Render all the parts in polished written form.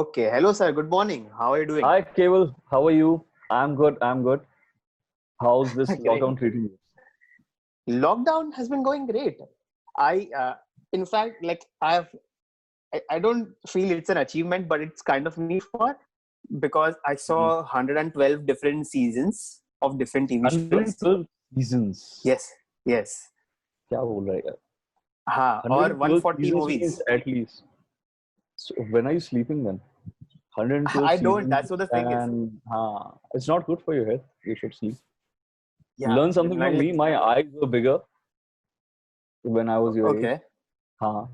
Okay. Hello, sir. Good morning. How are you doing? Hi, Keval. How are you? I'm good. I'm good. How's this Great. lockdown treating you? Lockdown has been going great. In fact, I don't feel it's an achievement, but it's kind of me for because I Hmm. saw 112 different seasons of different TV shows. 112 seasons. Yes. Yes. क्या बोल रहा है यार? हाँ, और 112 140 seasons movies. means at least. So when are you sleeping then? 112 I don't. seasons That's what the thing is. and it's not good for your health. You should sleep. Yeah. Learn something from me. My eyes were bigger when I was your age. Okay. हाँ.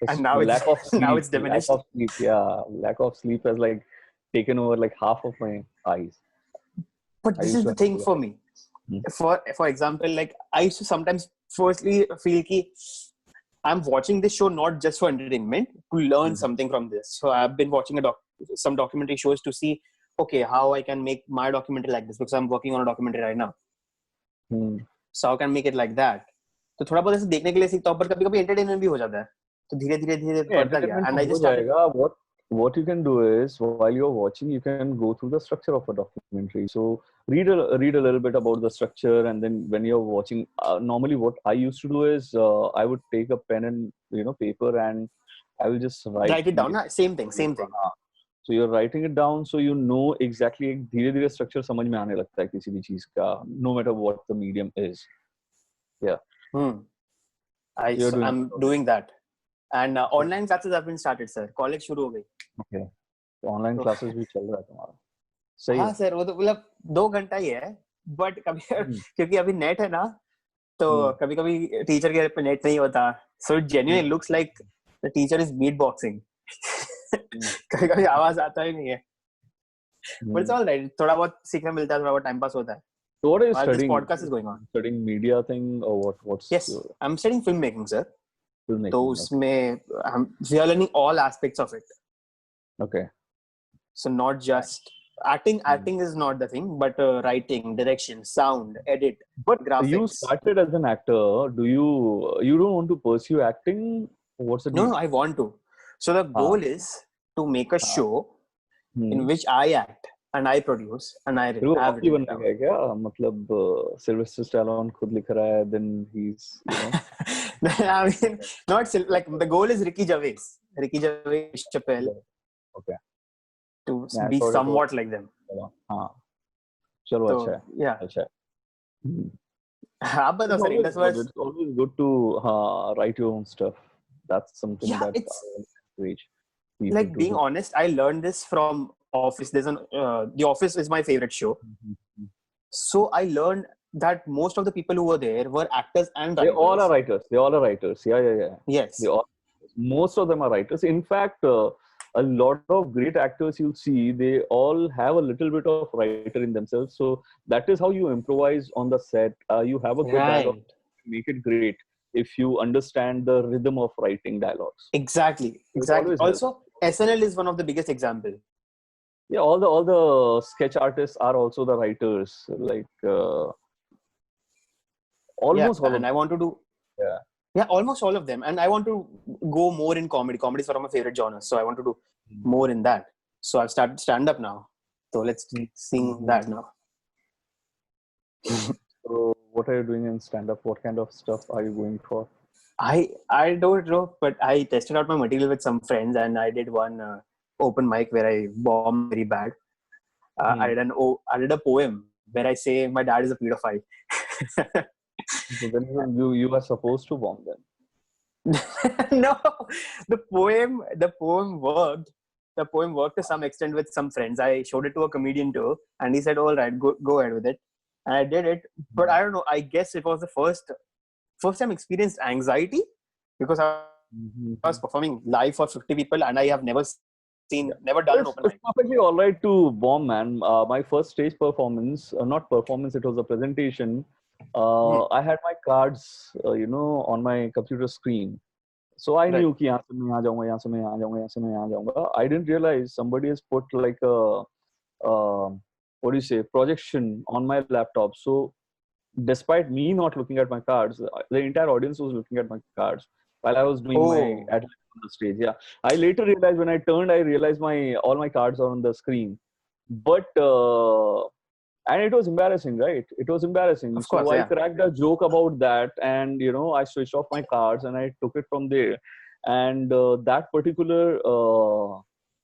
And It's now it's lack of now sleep. it's Lack diminished. of sleep. Yeah. Lack of sleep has like taken over like half of my eyes. But I this used is to the have thing blue for eyes. me. Hmm. For example, like I used to sometimes firstly feel ki I'm watching this show not just for entertainment, to learn Hmm. something from this. So I've been watching some documentary shows to see, okay, how I can make my documentary like this because I'm working on a documentary right now. Hmm. So how can I make it like that? तो थोड़ा बहुत ऐसे देखने के लिए सीखता हूँ, पर कभी कभी एंटरटेनमेंट भी हो जाता है. तो धीरे धीरे धीरे बढ़ता गया. Entertainment तो And I हो just started. जाएगा. What you can do is while you're watching, you can go through the structure of a documentary. So read a little bit about the structure, and then when you're watching, normally what I used to do is I would take a pen and paper, and I will just write. Write it down. Na? Same thing. Same thing. So you're writing it down, so you know exactly. धीरे धीरे structure समझ में आने लगता है किसी भी चीज का, no matter what the medium is. Yeah, you're doing I'm it. doing that. And online classes have been started, sir. College शुरू हो गई. Okay. तो ऑनलाइन तो क्लासेस भी चल रहा है तुम्हारा. सही हाँ है. सर, वो तो मतलब 2 घंटा ही है. बट कभी हम्म. क्योंकि अभी नेट है ना, तो हम्म. कभी कभी टीचर के पे नेट नहीं होता. So it genuinely looks like the teacher is beat boxing. कभी कभी आवाज आता ही नहीं है. But it's all right. थोड़ा बहुत सीखने मिलता है, थोड़ा बहुत टाइम पास होता है. So what are you While this studying? podcast is going on. Studying media thing or what? What's Yes, your I'm studying filmmaking, sir. तो filmmaking? उसमें we are learning all aspects of it. Okay. So not just acting. Acting is not the thing, but writing, direction, sound, edit, But you graphics. started as an actor. Do you don't want to pursue acting? What's the No, deal? I want to. So the हाँ. goal is to make a हाँ. show in hmm. which I act and I produce and I फिर वो have Rocky written it बनने down. का है क्या? मतलब Sylvester Stallone खुद लिख रहा है, then he's. I mean, not like the goal is Ricky Gervais, Chappelle, Okay. to मैं be थोड़े तो somewhat like them. हाँ. चलो So अच्छा है. yeah. अच्छा है. हम्म. आप बताओ It's सर, always इंडस good. वर्स. It's always good to write your own stuff. That's something Yeah, that it's I encourage people like, to being do. honest, I learned this from Office. The Office is my favorite show. Mhm. So I learned that most of the people who were there were actors and They all are writers. writers. They all are writers. Yeah. They Yes, all. Most of them are writers. In fact, a lot of great actors you'll see, they all have a little bit of writer in themselves. So that is how you improvise on the set. You have a good dialogue, right. make it great if you understand the rhythm of writing dialogues. Exactly. It Exactly. always helps. Also, SNL is one of the biggest example. Yeah, all the sketch artists are also the writers. Like Yeah, almost all of and I want to do, yeah. yeah, almost all of them. And I want to go more in comedy. Comedy is one of my favorite genres. So I want to do more in that. So I've started stand up now. So let's sing that now. So what are you doing in stand-up? What kind of stuff are you going for? I don't know, but I tested out my material with some friends, and I did one open mic where I bombed very bad. I did a poem where I say my dad is a pedophile. So then you are supposed to bomb them. No, the poem worked. The poem worked to some extent with some friends. I showed it to a comedian too, and he said, "All right, go ahead with it." And I did it, but I don't know. I guess it was the first time I experienced anxiety because I was performing live for 50 people, and I have never Yeah. done an open It's mic. perfectly all right to bomb, man. My first stage performance, not performance, it was a presentation. I had my cards, on my computer screen. So I Right. knew कि यहाँ से मैं यहाँ जाऊँगा, यहाँ से मैं यहाँ जाऊँगा, यहाँ से मैं यहाँ जाऊँगा. I didn't realize somebody has put like a, what do you say, projection on my laptop. So despite me not looking at my cards, the entire audience was looking at my cards. while I was doing my athletics on the stage. Yeah, I later realized when I turned, I realized all my cards are on the screen, but and it was embarrassing, right? It was embarrassing. Of So course, I yeah. cracked a joke about that, and I switched off my cards and I took it from there. And that particular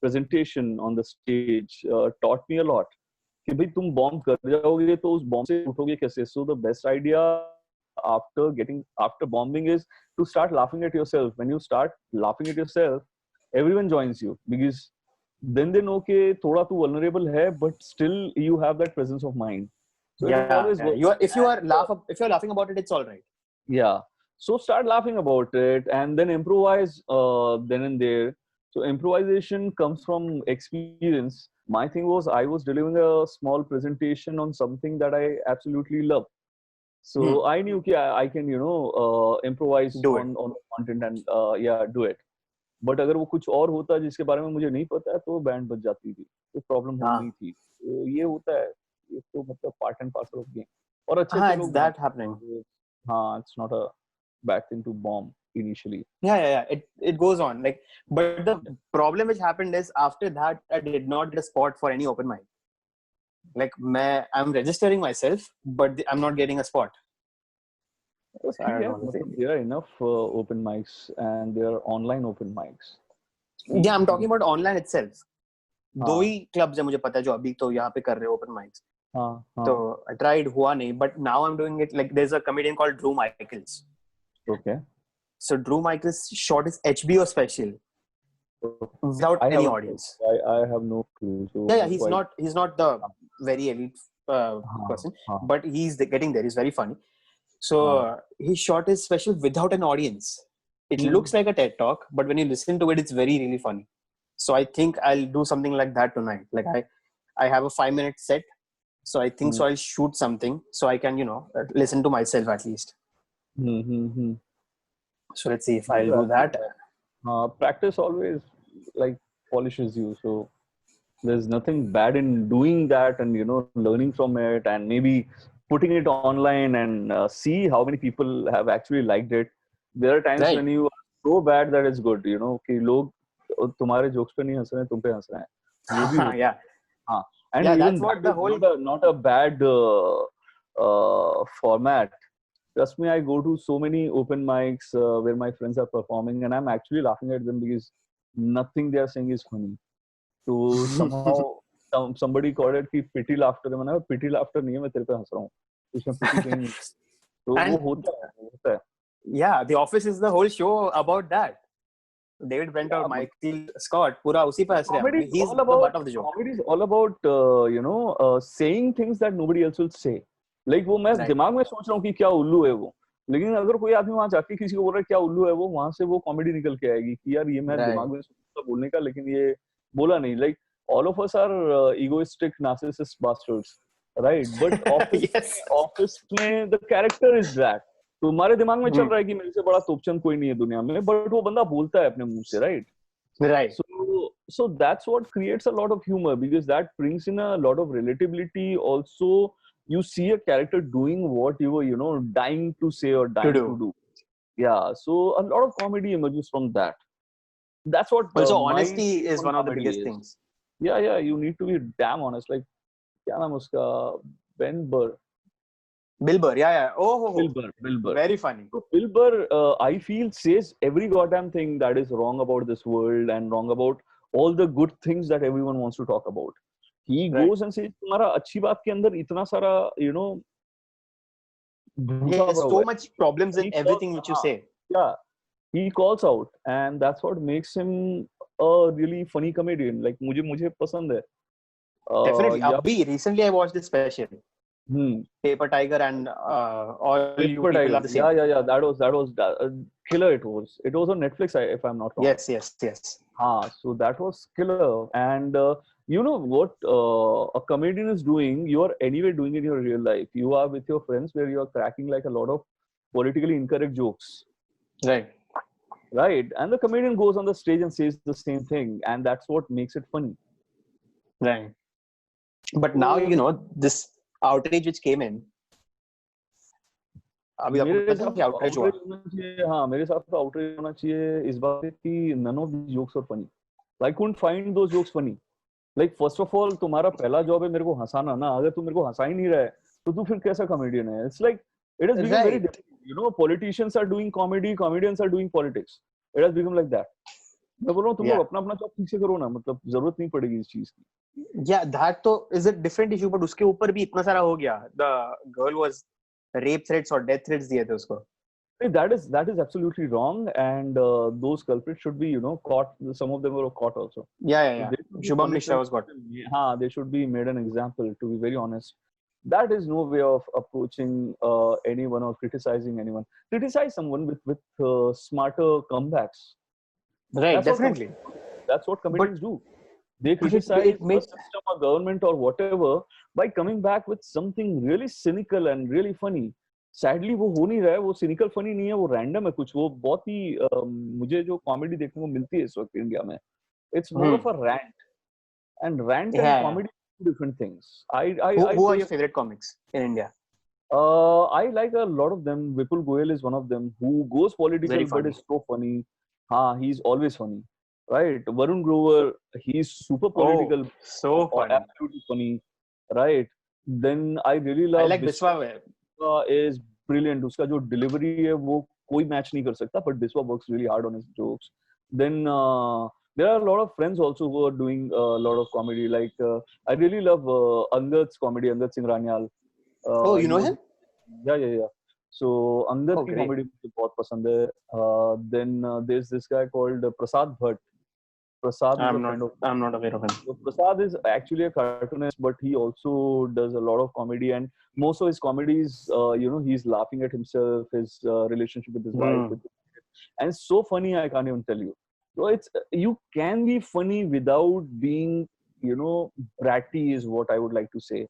presentation on the stage taught me a lot. कि भाई तुम bomb कर जाओगे तो उस bomb से उठोगे कैसे. So the best idea after bombing is to start laughing at yourself. When you start laughing at yourself, everyone joins you, because then they know कि थोड़ा तू vulnerable है, but still you have that presence of mind. So it Yeah, always yeah. works. If you're laughing about it, it's all right. Yeah. So start laughing about it and then improvise then and there. So improvisation comes from experience. My thing was I was delivering a small presentation on something that I absolutely love. So I knew I can, improvise Do it. on content and yeah, do it. But अगर वो कुछ और होता जिसके बारे में मुझे नहीं पता है तो बैंड बज जाती थी, तो प्रॉब्लम होनी थी. तो ये होता है, ये तो मतलब part and parcel of game. और अच्छे अच्छे It's लोग that बनाते happening. हैं. हाँ, it's not a bad thing to bomb initially. Yeah. It goes on. Like, but the problem which happened is after that, I did not get a spot for any open mic. Like, I'm registering myself, but I'm not getting a spot. So I don't know what to say. There are enough open mics and there are online open mics. Yeah, I'm talking about online itself. दो ही clubs है मुझे पता है जो अभी तो यहाँ पे कर रहे हैं open mics. तो I tried, हुआ नहीं. But now I'm doing it like there's a comedian called Drew Michaels. Okay. So Drew Michaels shot his HBO special without any audience. I have no clue. So Yeah, he's not the very elite person, but he's getting there. He's very funny. So he shot his special without an audience. It looks like a TED talk, but when you listen to it, it's very, really funny. So I think I'll do something like that tonight. Like I have a 5-minute set. So I think so I'll shoot something so I can, listen to myself at least. So let's see if I'll do that. Practice always like polishes you. So there's nothing bad in doing that and, learning from it and maybe putting it online and see how many people have actually liked it. There are times when you are so bad that it's good, कि लोग तुम्हारे jokes पे नहीं हंस रहे हैं, तुम पे हंस रहे हैं. ये भी होता है. Yeah. And yeah, even that's what that the whole not a bad format. Trust me, I go to so many open mics where my friends are performing and I'm actually laughing at them because nothing they are saying is funny. So somehow somebody called it कि pity laughter. मैंने pity laughter नहीं है, मैं तेरे पे हंस रहा हूँ. उसमें pity कहीं नहीं. तो वो होता है. Yeah, The Office is the whole show about that. David Brent और Michael Scott पूरा उसी पे हंस रहे हैं. He's the butt of the joke. Comedy is all about saying things that nobody else will say. Like वो मैं दिमाग में सोच रहा हूँ कि क्या उल्लू है वो, लेकिन अगर कोई आदमी वहां जाके किसी को बोल रहा है क्या उल्लू है वो, वहां से वो कॉमेडी निकल के आएगी कि यार ये मैं दिमाग में सोचा बोलने का लेकिन ये बोला नहीं. Like all of us are egoistic narcissist bastards, right? But office में the character is that. तुम्हारे दिमाग में चल रहा है कि मेरे से बड़ा तोपचंद कोई नहीं है दुनिया में, बट वो बंदा बोलता है अपने मुंह से, right? So that's what creates a lot of humor because that brings in a lot of relatability. Also, you see a character doing what you were, dying to say or dying to do. Yeah. So a lot of comedy emerges from that. That's what. Also, honesty is one of the biggest things. Yeah. You need to be damn honest. Like, क्या नाम उसका? Ben Burr. Bill Burr, yeah. Oh. Bill Burr. Very funny. So Bill Burr, I feel, says every goddamn thing that is wrong about this world and wrong about all the good things that everyone wants to talk about. He goes and says, तुम्हारा अच्छी बात के अंदर इतना सारा, there's so much problems in everything which you say. Yeah. He calls out, and that's what makes him a really funny comedian. Like, मुझे पसंद है. Definitely. Recently I watched this special. Paper Tiger and all Paper you people Tiger. are the same. Yeah. That was killer. It was on Netflix, if I'm not wrong. Yes. So that was killer. And you know what a comedian is doing, you are anyway doing in your real life. You are with your friends where you are cracking like a lot of politically incorrect jokes. Right. And the comedian goes on the stage and says the same thing. And that's what makes it funny. Right. But now, this outrage which came in, अभी आपको मेरे पता है हिसाब कि से outreach हुआ? Outreach होना चाहिए, हाँ मेरे हिसाब से आउटरीच होना चाहिए इस बात पे कि none of these jokes are funny. I couldn't find those jokes funny. Like first of all तुम्हारा पहला जॉब है मेरे को हंसाना ना, अगर तू मेरे को हंसा ही नहीं रहा है तो तू फिर कैसा कॉमेडियन है? It's like it has become very Right. difficult. You know, politicians are doing comedy, comedians are doing politics. It has become like that. मैं बोल रहा हूँ तुम लोग Yeah. अपना अपना जॉब ठीक से करो ना, मतलब जरूरत नहीं पड़ेगी इस चीज की. Yeah, that तो is a different issue, but उसके ऊपर भी इतना सारा हो गया. The girl was rape threats और death threats दिए थे उसको. That is absolutely wrong, and those culprits should be, you know, caught. Some of them were caught also. Yeah. There should be Shubham Mishra punishment. was got. They should be made an example. To be very honest, that is no way of approaching anyone or criticizing anyone. Criticize someone with smarter comebacks. Right, definitely. That's what comedians do. They But criticize it a makes system or government or whatever by coming back with something really cynical and really funny. Sadly वो हो नहीं रहा है, वो cynical funny नहीं है, वो random है कुछ, वो बहुत ही मुझे जो comedy देखने को मिलती है इस वक्त इंडिया में, it's more of a rant, and rant and yeah. comedy are two different things. Who are your favorite comics in India? I like a lot of them. Vipul Goyal is one of them who goes political Very but funny. is so funny. He's always funny, right? Varun Grover, he's super political, so funny. absolutely funny, right? Then I really I love like Biswa. is brilliant. उसका जो delivery है वो कोई match नहीं कर सकता, but Biswa works really hard on his jokes. Then there are a lot of friends also who are doing a lot of comedy. Like I really love Angad's comedy, Angad Singh Ranyal. Oh, you know him? Yeah. So Angad की comedy मुझे बहुत पसंद है. Then there's this guy called Prasad Bhatt. Prasad is a friend of. I'm not aware of him. So Prasad is actually a cartoonist, but he also does a lot of comedy, and most of his comedies, you know, he's laughing at himself, his relationship with his wife, and it's so funny I can't even tell you. So it's you can be funny without being, you know, bratty is what I would like to say.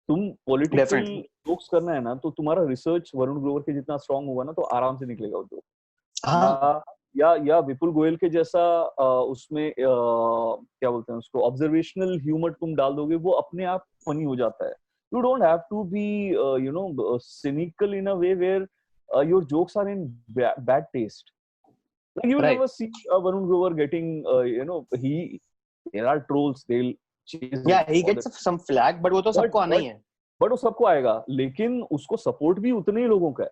तुम political jokes करना है ना तो तुम्हारा research Varun Grover के जितना strong होगा ना तो आराम से निकलेगा वो जोक. या विपुल गोयल के जैसा उसमें क्या बोलते हैं उसको ऑब्जर्वेशनल ह्यूमर तुम डाल दोगे वो अपने आप फनी हो जाता है. You don't have to be you know cynical in a way where your jokes are in bad taste. Like you will never see Varun Grover getting you know, there are trolls, they'll chase yeah, he gets some flag, but वो तो सबको आना ही है. But वो सबको आएगा, लेकिन उसको सपोर्ट भी उतने ही लोगों का है,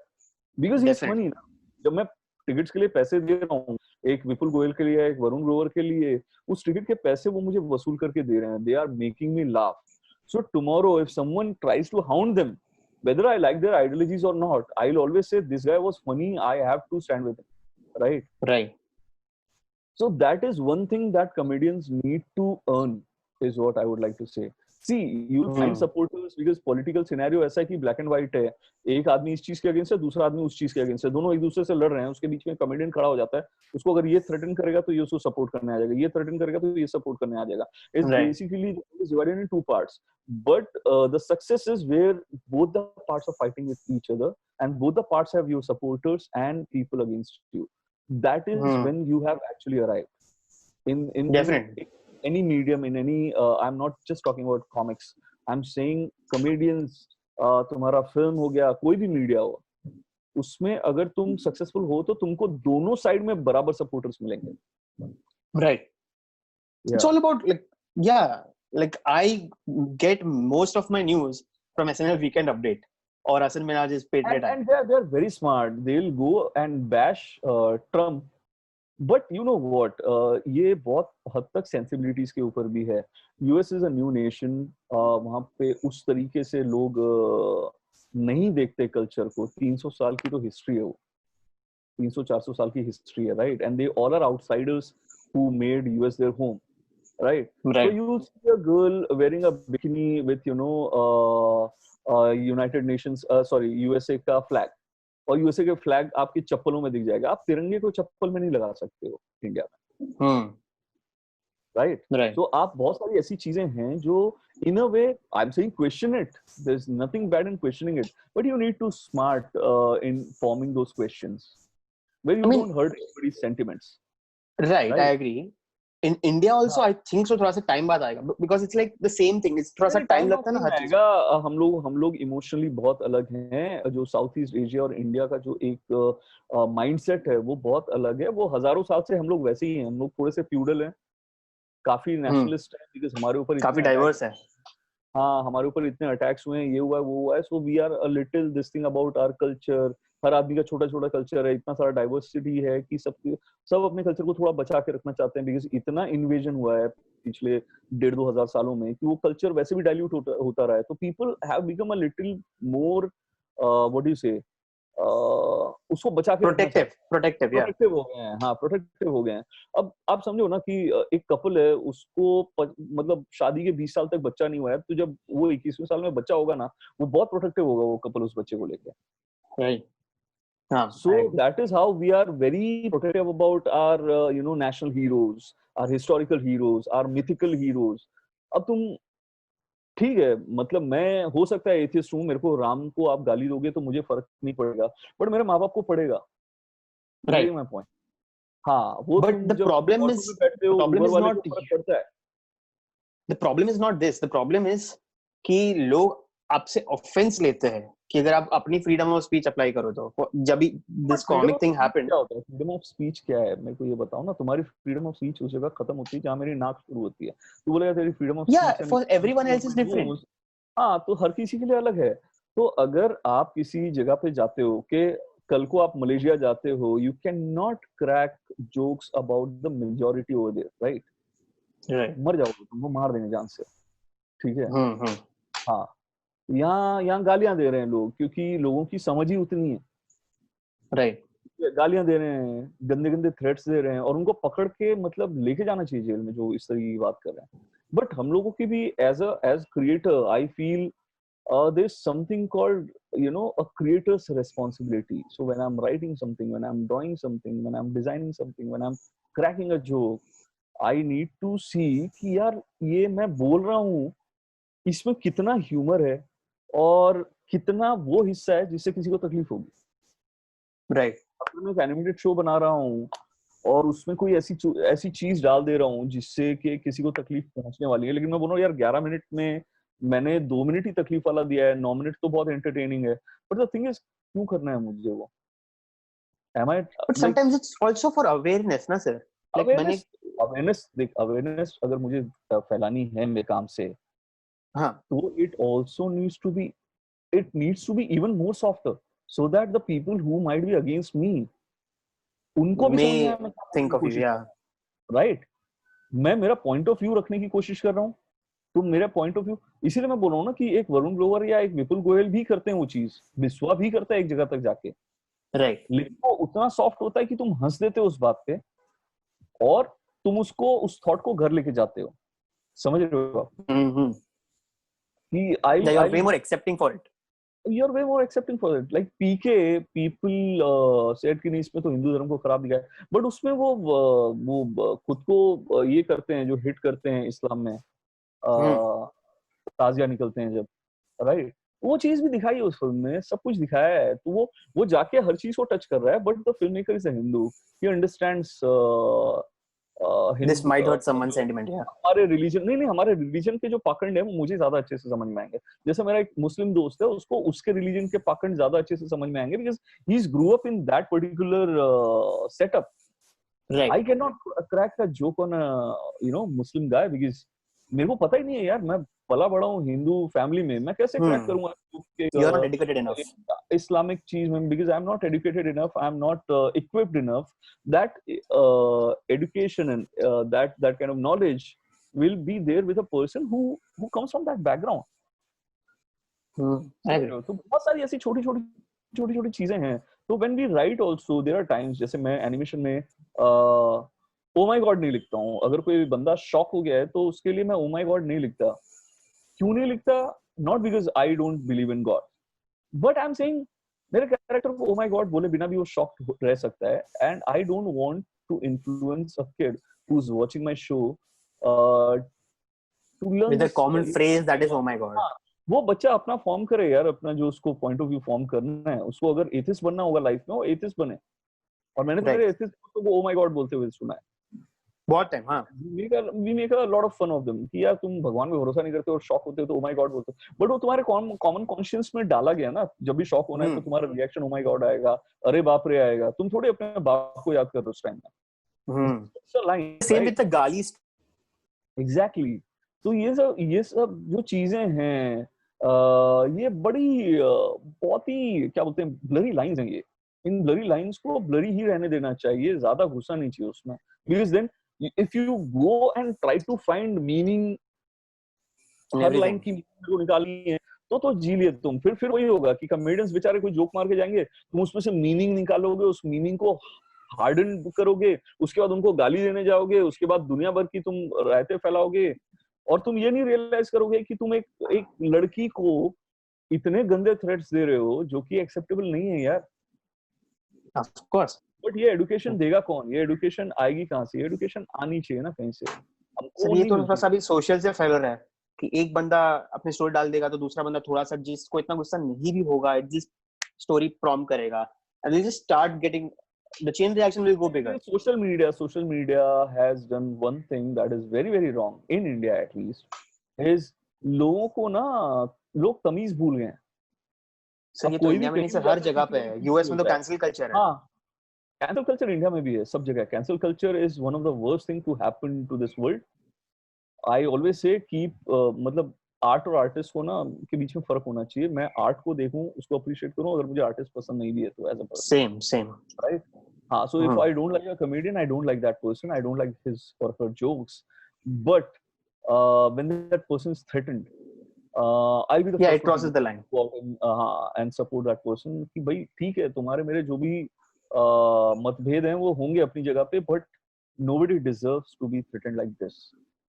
because he is funny ना. जब मैं टिकट्स के लिए पैसे दे रहा हूँ, एक विपुल गोयल के लिए, एक वरुण ग्रोवर के लिए, उस टिकट के पैसे वो मुझे वसूल करके दे रहे हैं. They are making me laugh. So tomorrow if someone tries to hound them, whether I like their ideologies or not, I'll always say this guy was funny, I have to stand with him. Right. So that is one thing that comedians need to earn, is what I would like to say. See, you will find supporters because political scenario ऐसा है कि black and white है. एक आदमी इस चीज के against है, दूसरा आदमी उस चीज के अगेंस्ट है, दोनों एक दूसरे से लड़ रहे हैं, उसके बीच में कॉमेडियन खड़ा हो जाता है, उसको अगर ये थ्रेटन करेगा तो ये उसको सपोर्ट करने आ जाएगा, ये थ्रेटन करेगा तो ये सपोर्ट करने आ जाएगा. It's basically divided in two parts, but the success is where both the parts are fighting with each other and both the parts have your supporters and people against you. That is when you have actually arrived in definitely any medium, in any I'm not just talking about comics, I'm saying comedians, तुम्हारा film हो गया, कोई भी media हो, उसमें अगर तुम successful हो तो तुमको दोनों साइड में बराबर सपोर्टर्स मिलेंगे. Right. It's all about like I get most of my news from SNL Weekend Update or Hasan Minhaj's Patriot Act. And they're very smart. They'll go and bash Trump. But you know what? ये बहुत हद तक sensibilities के ऊपर भी है. US is a new nation. वहाँ पे उस तरीके से लोग नहीं देखते कल्चर को. 300 साल की तो हिस्ट्री है वो. 300-400 साल की हिस्ट्री है, right? And they all are outsiders who made US their home, right? So you see a girl wearing a bikini with, you know, United Nations, USA का flag. और यूएसए के फ्लैग आपकी चप्पलों में दिख जाएगा. आप तिरंगे को चप्पल में नहीं लगा सकते हो इंडिया में. राइट. तो आप बहुत सारी ऐसी चीजें हैं जो in a way I am saying question it. There is nothing bad in questioning it, but you need to smart in forming those questions where you don't hurt anybody's sentiments. Right, I agree. in India also हाँ I think so थोड़ा सा time बाद आएगा because it's like the same thing, it's थोड़ा सा नहीं time time लगता है आपको ना हर चीज आएगा। हम लोग इमोशनली बहुत अलग हैं। जो साउथ ईस्ट एशिया और इंडिया का जो एक माइंडसेट है वो बहुत अलग है। वो हजारों साल से हम लोग वैसे ही हैं। हम लोग थोड़े से फ्यूडल हैं, काफी हम्म नेशनलिस्ट हैं, बिकॉज हमारे ऊपर काफी इतने अटैक, डाइवर्स है हाँ हमारे ऊपर इतने अटैक्स हुए हैं, ये हुआ है वो हुआ है। So we are a little this thing about our culture. हर आदमी का छोटा छोटा कल्चर है, इतना सारा डाइवर्सिटी है कि सब अपने कल्चर को थोड़ा बचा के रखना चाहते हैं, बिकॉज इतना इन्वेजन हुआ है पिछले 1,500-2,000 सालों में कि वो कल्चर वैसे भी डाइल्यूट होता रहा है। तो people have become a little more what do you से, उसको बचा के रखना चाहते हैं, प्रोटेक्टिव या प्रोटेक्टिव हो गए हैं। हाँ प्रोटेक्टिव हो गए हैं। अब आप समझो ना कि एक कपल है, उसको मतलब शादी के 20 साल तक बच्चा नहीं हुआ है, तो जब वो 21वें साल में बच्चा होगा ना, वो बहुत प्रोटेक्टिव होगा वो कपल उस बच्चे को लेके। राइट हाँ So that is how we are very protective about our national heroes, our historical heroes, our mythical heroes. अब तुम ठीक है, मतलब मैं हो सकता है एथियस्ट हूँ, मेरे को राम को आप गाली दोगे तो मुझे फर्क नहीं पड़ेगा, बट मेरे माँ बाप को पड़ेगा। ये राइट मैं पॉइंट। हाँ वो बट तुम जब ऑटो में बैठते हो प्रॉब्लम ऊबर इज वाले को नॉट फर्क पड़ता है। The problem is not this, the problem is कि लोग आपसे ऑफेंस लेते हैं कि अगर आप अपनी फ्रीडम ऑफ स्पीच अप्लाई करो तो जब भी but this freedom comic of thing speech happened क्या होता है? फ्रीडम ऑफ स्पीच क्या है मेरे को ये बताओ ना। तुम्हारी फ्रीडम ऑफ स्पीच उस जगह खत्म होती है जहाँ मेरी नाक शुरू होती है। तू बोलेगा तेरी फ्रीडम ऑफ या speech for everyone else is different. हाँ तो हर किसी के लिए अलग है। तो अगर आप किसी जगह पे जाते हो कि कल को आप मलेशिया जाते हो, you can not crack jokes about the majority over there, right? Right मर जाओगे, तुमको मार देंगे जान से, ठीक है? हम्म हाँ यहाँ यहाँ गालियां दे रहे हैं लोग क्योंकि लोगों की समझ ही उतनी है। राइट गालियां दे रहे हैं, गंदे गंदे थ्रेट्स दे रहे हैं, और उनको पकड़ के मतलब लेके जाना चाहिए जेल में जो इस तरह की बात कर रहे हैं। बट हम लोगों की भी as creator I feel there's something called a creator's responsibility. So when I'm writing something, when I'm drawing something, when I'm designing something, when I'm cracking a joke, I need to see कि यार ये मैं बोल रहा हूँ इसमें कितना humour है और कितना वो हिस्सा है जिससे किसी को तकलीफ होगी। राइट अगर मैं एक एनिमेटेड शो बना रहा हूँ और उसमें कोई ऐसी चीज डाल दे रहा हूँ जिससे कि किसी को तकलीफ पहुंचने वाली है, लेकिन मैं बोल रहा हूँ यार 11 मिनट में मैंने 2 मिनट ही तकलीफ वाला दिया है, 9 मिनट तो बहुत एंटरटेनिंग है, बट द थिंग इज क्यों करना है मुझे वो? Am I but like sometimes it's also for awareness ना सर, लाइक मैंने अवेयरनेस? देख अवेयरनेस अगर मुझे फैलानी है मेरे काम से, हाँ तो it needs to be even more softer, so that the people who might be against me उनको भी मे समझ में आए मैं क्या बोलने थिंक की ऑफ यू कोशिश या कर रहा हूँ, राइट? मैं मेरा पॉइंट ऑफ व्यू रखने की कोशिश कर रहा हूँ, तो मेरा पॉइंट ऑफ व्यू, इसीलिए मैं बोल रहा हूँ ना कि एक वरुण ग्रोवर या एक विपुल गोयल भी करते हैं वो चीज, बिस्वा भी करता है एक जगह तक जाके, राइट लेकिन वो उतना सॉफ्ट होता है कि तुम हंस देते हो उस बात पे और तुम उसको उस थॉट को घर लेके जाते हो। समझ रहे हो आप हम्म कि I you are way I more accepting for it. you're way more accepting for it, like PK people said कि नहीं इसमें तो हिंदू धर्म को खराब दिखाया, बट उसमें वो खुद को ये करते हैं जो हिट करते हैं इस्लाम में, ताजिया निकलते हैं जब, राइट? वो चीज भी दिखाई है उस फिल्म में, सब कुछ दिखाया है। तो वो जाके हर चीज को टच कर रहा है, but the film maker is a Hindu, he understands this might hurt someone sentiment या हमारे रिलीजन, नहीं हमारे रिलीजन के जो पाखंड है वो मुझे ज्यादा अच्छे से समझ में आएंगे। जैसे मेरा एक मुस्लिम दोस्त है, उसको उसके रिलीजन के पाखंड ज्यादा अच्छे से समझ में आएंगे, because he is grew up in that particular setup. Right I cannot crack a joke on a Muslim guy because मेरे को पता ही नहीं है यार, मैं पला बड़ा हूँ हिंदू फैमिली में, मैं कैसे क्रैक करूंगा you are not educated enough Islamic चीज में, because I am not educated enough, I am not equipped enough that education and that kind of knowledge will be there with a person who comes from that background. I agree तो बहुत सारी ऐसी छोटी छोटी चीजें हैं। तो when we write also there are times, जैसे मैं एनिमेशन में ओ माय गॉड नहीं लिखता हूँ। अगर कोई बंदा शॉक हो गया है तो उसके लिए मैं ओ माय गॉड नहीं लिखता। क्यों नहीं लिखता? Not because I don't believe in God, but I am saying मेरे कैरेक्टर को ओ माय गॉड बोले बिना भी वो शॉक रह सकता है, and I don't want to influence a kid who is watching my show to learn with a this. Common phrase that is oh my God. वो बच्चा अपना फॉर्म करे यार, अपना जो उसको पॉइंट ऑफ व्यू फॉर्म करना है, उसको अगर एथिस्ट बनना होगा लाइफ में, वो एथिस्ट बने। और मैंने तो मेरे एथिस्ट को ओ माय गॉड बोलते हुए सुना है। बहुत टाइम, हाँ। we make a lot of fun of them कि यार तुम भगवान पे भरोसा नहीं करते और शॉक होते हो तो ओ माय गॉड बोलते हो, बट वो तुम्हारे कॉमन कॉन्शियस में डाला गया ना, जब भी शॉक होना है तो तुम्हारा रिएक्शन ओ माय गॉड आएगा, अरे बाप रे आएगा, तुम थोड़ी अपने बाप को याद कर रहे हो उस टाइम में। सेम विद द गाली। एग्जैक्टली। तो ये सब जो चीजें हैं, ये बड़ी बहुत ही क्या बोलते हैं, ब्लरी लाइंस हैं ये। इन ब्लरी लाइंस को ब्लरी ही रहने देना चाहिए, ज्यादा घुसा नहीं चाहिए उसमें, because then if you go and try to find meaning, हर लाइन की मीनिंग को निकालनी है तो जी लिए तुम, फिर वही होगा कि कॉमेडियंस बेचारे कोई जोक मार के जाएंगे, तुम उसमें से मीनिंग निकालोगे, उस मीनिंग को हार्डन करोगे, उसके बाद उनको गाली देने जाओगे, उसके बाद दुनिया भर की तुम रायते फैलाओगे, और तुम ये नहीं रियलाइज करोगे कि तुम एक लड़की को इतने गंदे थ्रेट्स दे रहे हो जो कि एक्सेप्टेबल नहीं है यार। Of course. बट ये एडुकेशन देगा कौन? ये एडुकेशन आएगी कहाँ से? एडुकेशन आनी चाहिए ना कहीं से। सर ये तो थोड़ा सा भी सोशल से फैल रहा है कि एक बंदा अपनी स्टोरी डाल देगा तो दूसरा बंदा थोड़ा सा, जिसको इतना गुस्सा नहीं भी होगा, एटलीस्ट स्टोरी प्रॉम्प्ट करेगा, and they just start getting, the chain reaction will go bigger. Social media has done one thing that is very very wrong in India at least, is लोगों को ना, लोग तमीज भूल गए हैं। सर ये तो इंडिया में नहीं सर, हर जगह पे है। यूएस में तो कैंसिल कल्चर है। हाँ, कैंसिल कल्चर इंडिया में भी है, सब जगह। Cancel culture is one of the worst thing to happen to this world. I always say keep, मतलब आर्ट और आर्टिस्ट को ना के बीच में फर्क होना चाहिए। मैं आर्ट को देखूं, उसको अप्रिशिएट करूं, अगर मुझे आर्टिस्ट पसंद नहीं भी है तो as a person same right. हाँ, so if I don't like a comedian, I don't like that person, I don't like his or her jokes, but when that person is threatened, I'll be the yeah, first it crosses the line and support that person कि भाई ठीक है, तुम्हारे मेरे जो भी मतभेद हैं वो होंगे अपनी जगह पे, but nobody deserves to be threatened like this.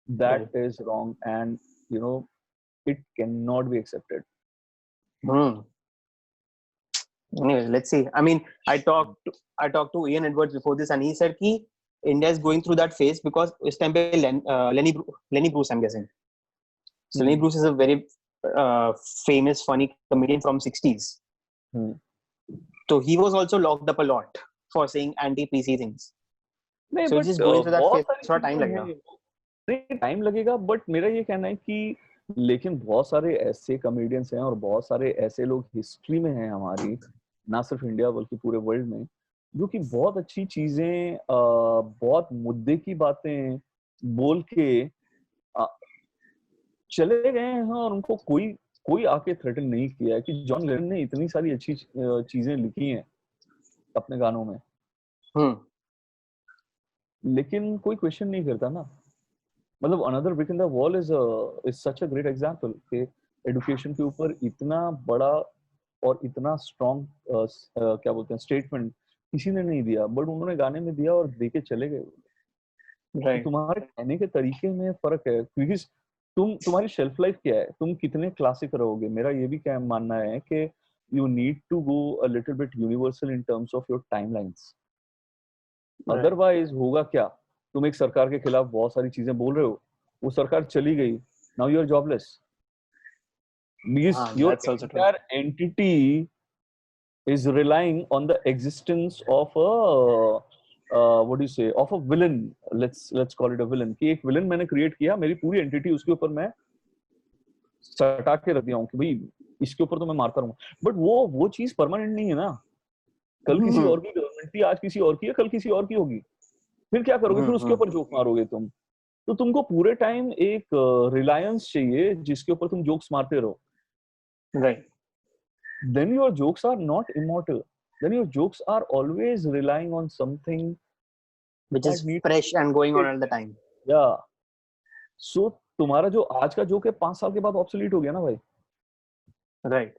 That is wrong, and you know it cannot be accepted. Anyways, let's see. I mean, I talked to Ian Edwards before this, and he said कि India is going through that phase because इस time पे Lenny Bruce, I'm guessing. So Lenny Bruce is a very famous funny comedian from 60s. So he was also locked up a lot for saying anti-PC things. So it's just going through that phase. थोड़ा time लगेगा। नहीं, time लगेगा, but मेरा ये कहना है कि लेकिन बहुत सारे ऐसे कॉमेडियंस हैं और बहुत सारे ऐसे लोग हिस्ट्री में हैं हमारी, ना सिर्फ इंडिया बल्कि पूरे वर्ल्ड में, जो कि बहुत अच्छी चीजें, बहुत मुद्दे की बातें बोल के चले गए हैं, और उनको कोई आके थ्रेटन नहीं किया है। कि जॉन लेनन ने इतनी सारी अच्छी चीजें लिखी हैं अपने गानों में, लेकिन कोई क्वेश्चन नहीं करता ना। मतलब another brick in the wall is such a great example कि एजुकेशन के ऊपर इतना बड़ा और इतना स्ट्रॉन्ग क्या बोलते हैं स्टेटमेंट किसी ने नहीं दिया, बट उन्होंने गाने में दिया और देके चले गए। right. तुम्हारे कहने के तरीके में फर्क है, क्योंकि तुम्हारी शेल्फ लाइफ क्या है, तुम कितने क्लासिक रहोगे। मेरा ये भी क्या मानना है कि you need to go a little bit universal in terms of your timelines. Otherwise होगा क्या, तुम एक सरकार के खिलाफ बहुत सारी चीजें बोल रहे हो, वो सरकार चली गई, now you are jobless, because your entire entity is relying on the existence of a what do you say, of a villain. Let's call it a villain कि एक विलन मैंने क्रिएट किया, मेरी पूरी एंटिटी उसके ऊपर मैं सटा के रख दिया हूँ कि भाई इसके ऊपर तो मैं मारता रहूँ, बट वो चीज परमानेंट नहीं है ना। कल किसी और की गवर्नमेंट थी, आज किसी और की है, कल किसी और की होगी, फिर क्या करोगे? फिर उसके ऊपर जोक मारोगे तुम। तो तुमको पूरे टाइम एक रिलायंस चाहिए जिसके ऊपर तुम जोक्स मारते रहो, right. then your jokes are not immortal, then your jokes are always relying on something which is fresh and going on all the time. Yeah, so तुम्हारा जो आज का जोक है 5 साल के बाद ऑब्सोलीट हो गया ना भाई। राइट,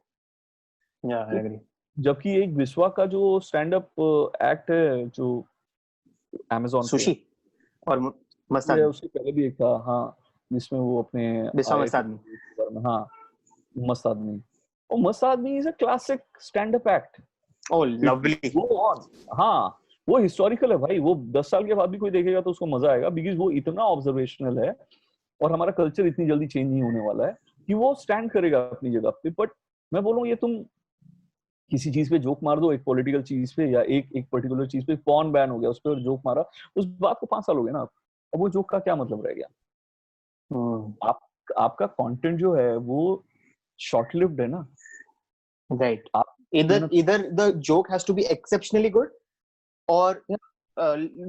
या आई एग्री। जबकि एक विश्वा का जो स्टैंड अप एक्ट है जो Amazon सुशी और मस्त आदमी, उसके पहले भी एक था, हाँ, जिसमें वो अपने मस्त आदमी, हाँ मस्त आदमी, और मस्त आदमी is a classic stand up act. Oh lovely. हाँ, वो हिस्टोरिकल है भाई, वो 10 साल के बाद भी कोई देखेगा तो उसको मजा आएगा, बिकॉज वो इतना ऑब्जर्वेशनल है और हमारा कल्चर इतनी जल्दी चेंज नहीं होने वाला है कि वो स्टैंड करेगा अपनी जगह पे। बट मैं बोलूँ, ये तुम किसी चीज पे जोक मार दो, एक पॉलिटिकल चीज पे या एक पर्टिकुलर चीज पे, पॉर्न बैन हो गया, उस पर जोक मारा, उस बात को 5 साल हो गए ना, अब वो जोक का क्या मतलब रह गया? आपका कंटेंट जो है वो शॉर्ट लिव्ड है ना. Right. आप Either the joke has to be exceptionally good or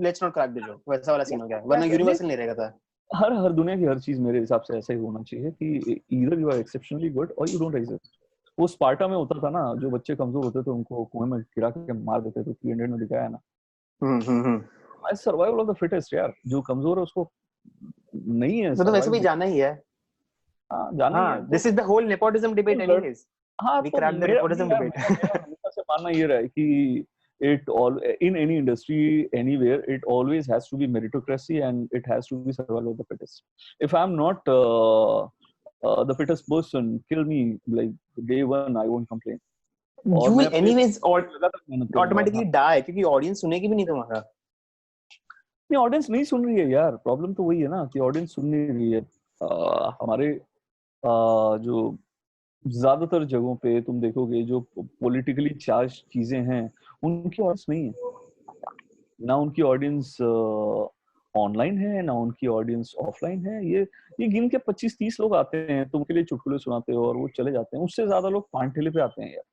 let's not crack the joke. वैसा वाला सीन हो गया, वरना यूनिवर्सल नहीं रहेगा था. हर दुनिया की हर चीज मेरे हिसाब से ऐसा ही होना चाहिए कि either you are exceptionally good or you don't exist. वो स्पार्टा में होता था ना, जो बच्चे कमजोर होते थे उनको कुएं में गिरा के मार देते थे. 300 में दिखाया ना. सर्वाइवल ऑफ द फिटेस्ट यार. जो कमजोर है उसको नहीं है, तो वैसे भी जाना ही है. जाना ही है. This is the whole nepotism debate anyways. We cracked the nepotism debate. मेरा से मानना ये रहा है कि it all in any industry anywhere it always has to be meritocracy and it has to be survival of the fittest. If I'm not the fittest person, kill me like day one, I won't complain. You will anyways automatically die क्योंकि audience सुनेगी भी नहीं तुम्हारा. नहीं, audience नहीं सुन रही है यार. Problem तो वही है ना कि ऑडियंस सुन नहीं रही है. हमारे जो ज्यादातर जगहों पे तुम देखोगे जो पॉलिटिकली चार्ज चीजें हैं उनकी ऑडियंस नहीं है. ना उनकी ऑडियंस ऑनलाइन है, ना उनकी ऑडियंस ऑफलाइन है. ये गिन के 25-30 लोग आते हैं तुमके लिए चुटकुले सुनाते हो और वो चले जाते हैं. उससे ज्यादा लोग पान ठेले पे आते हैं यार.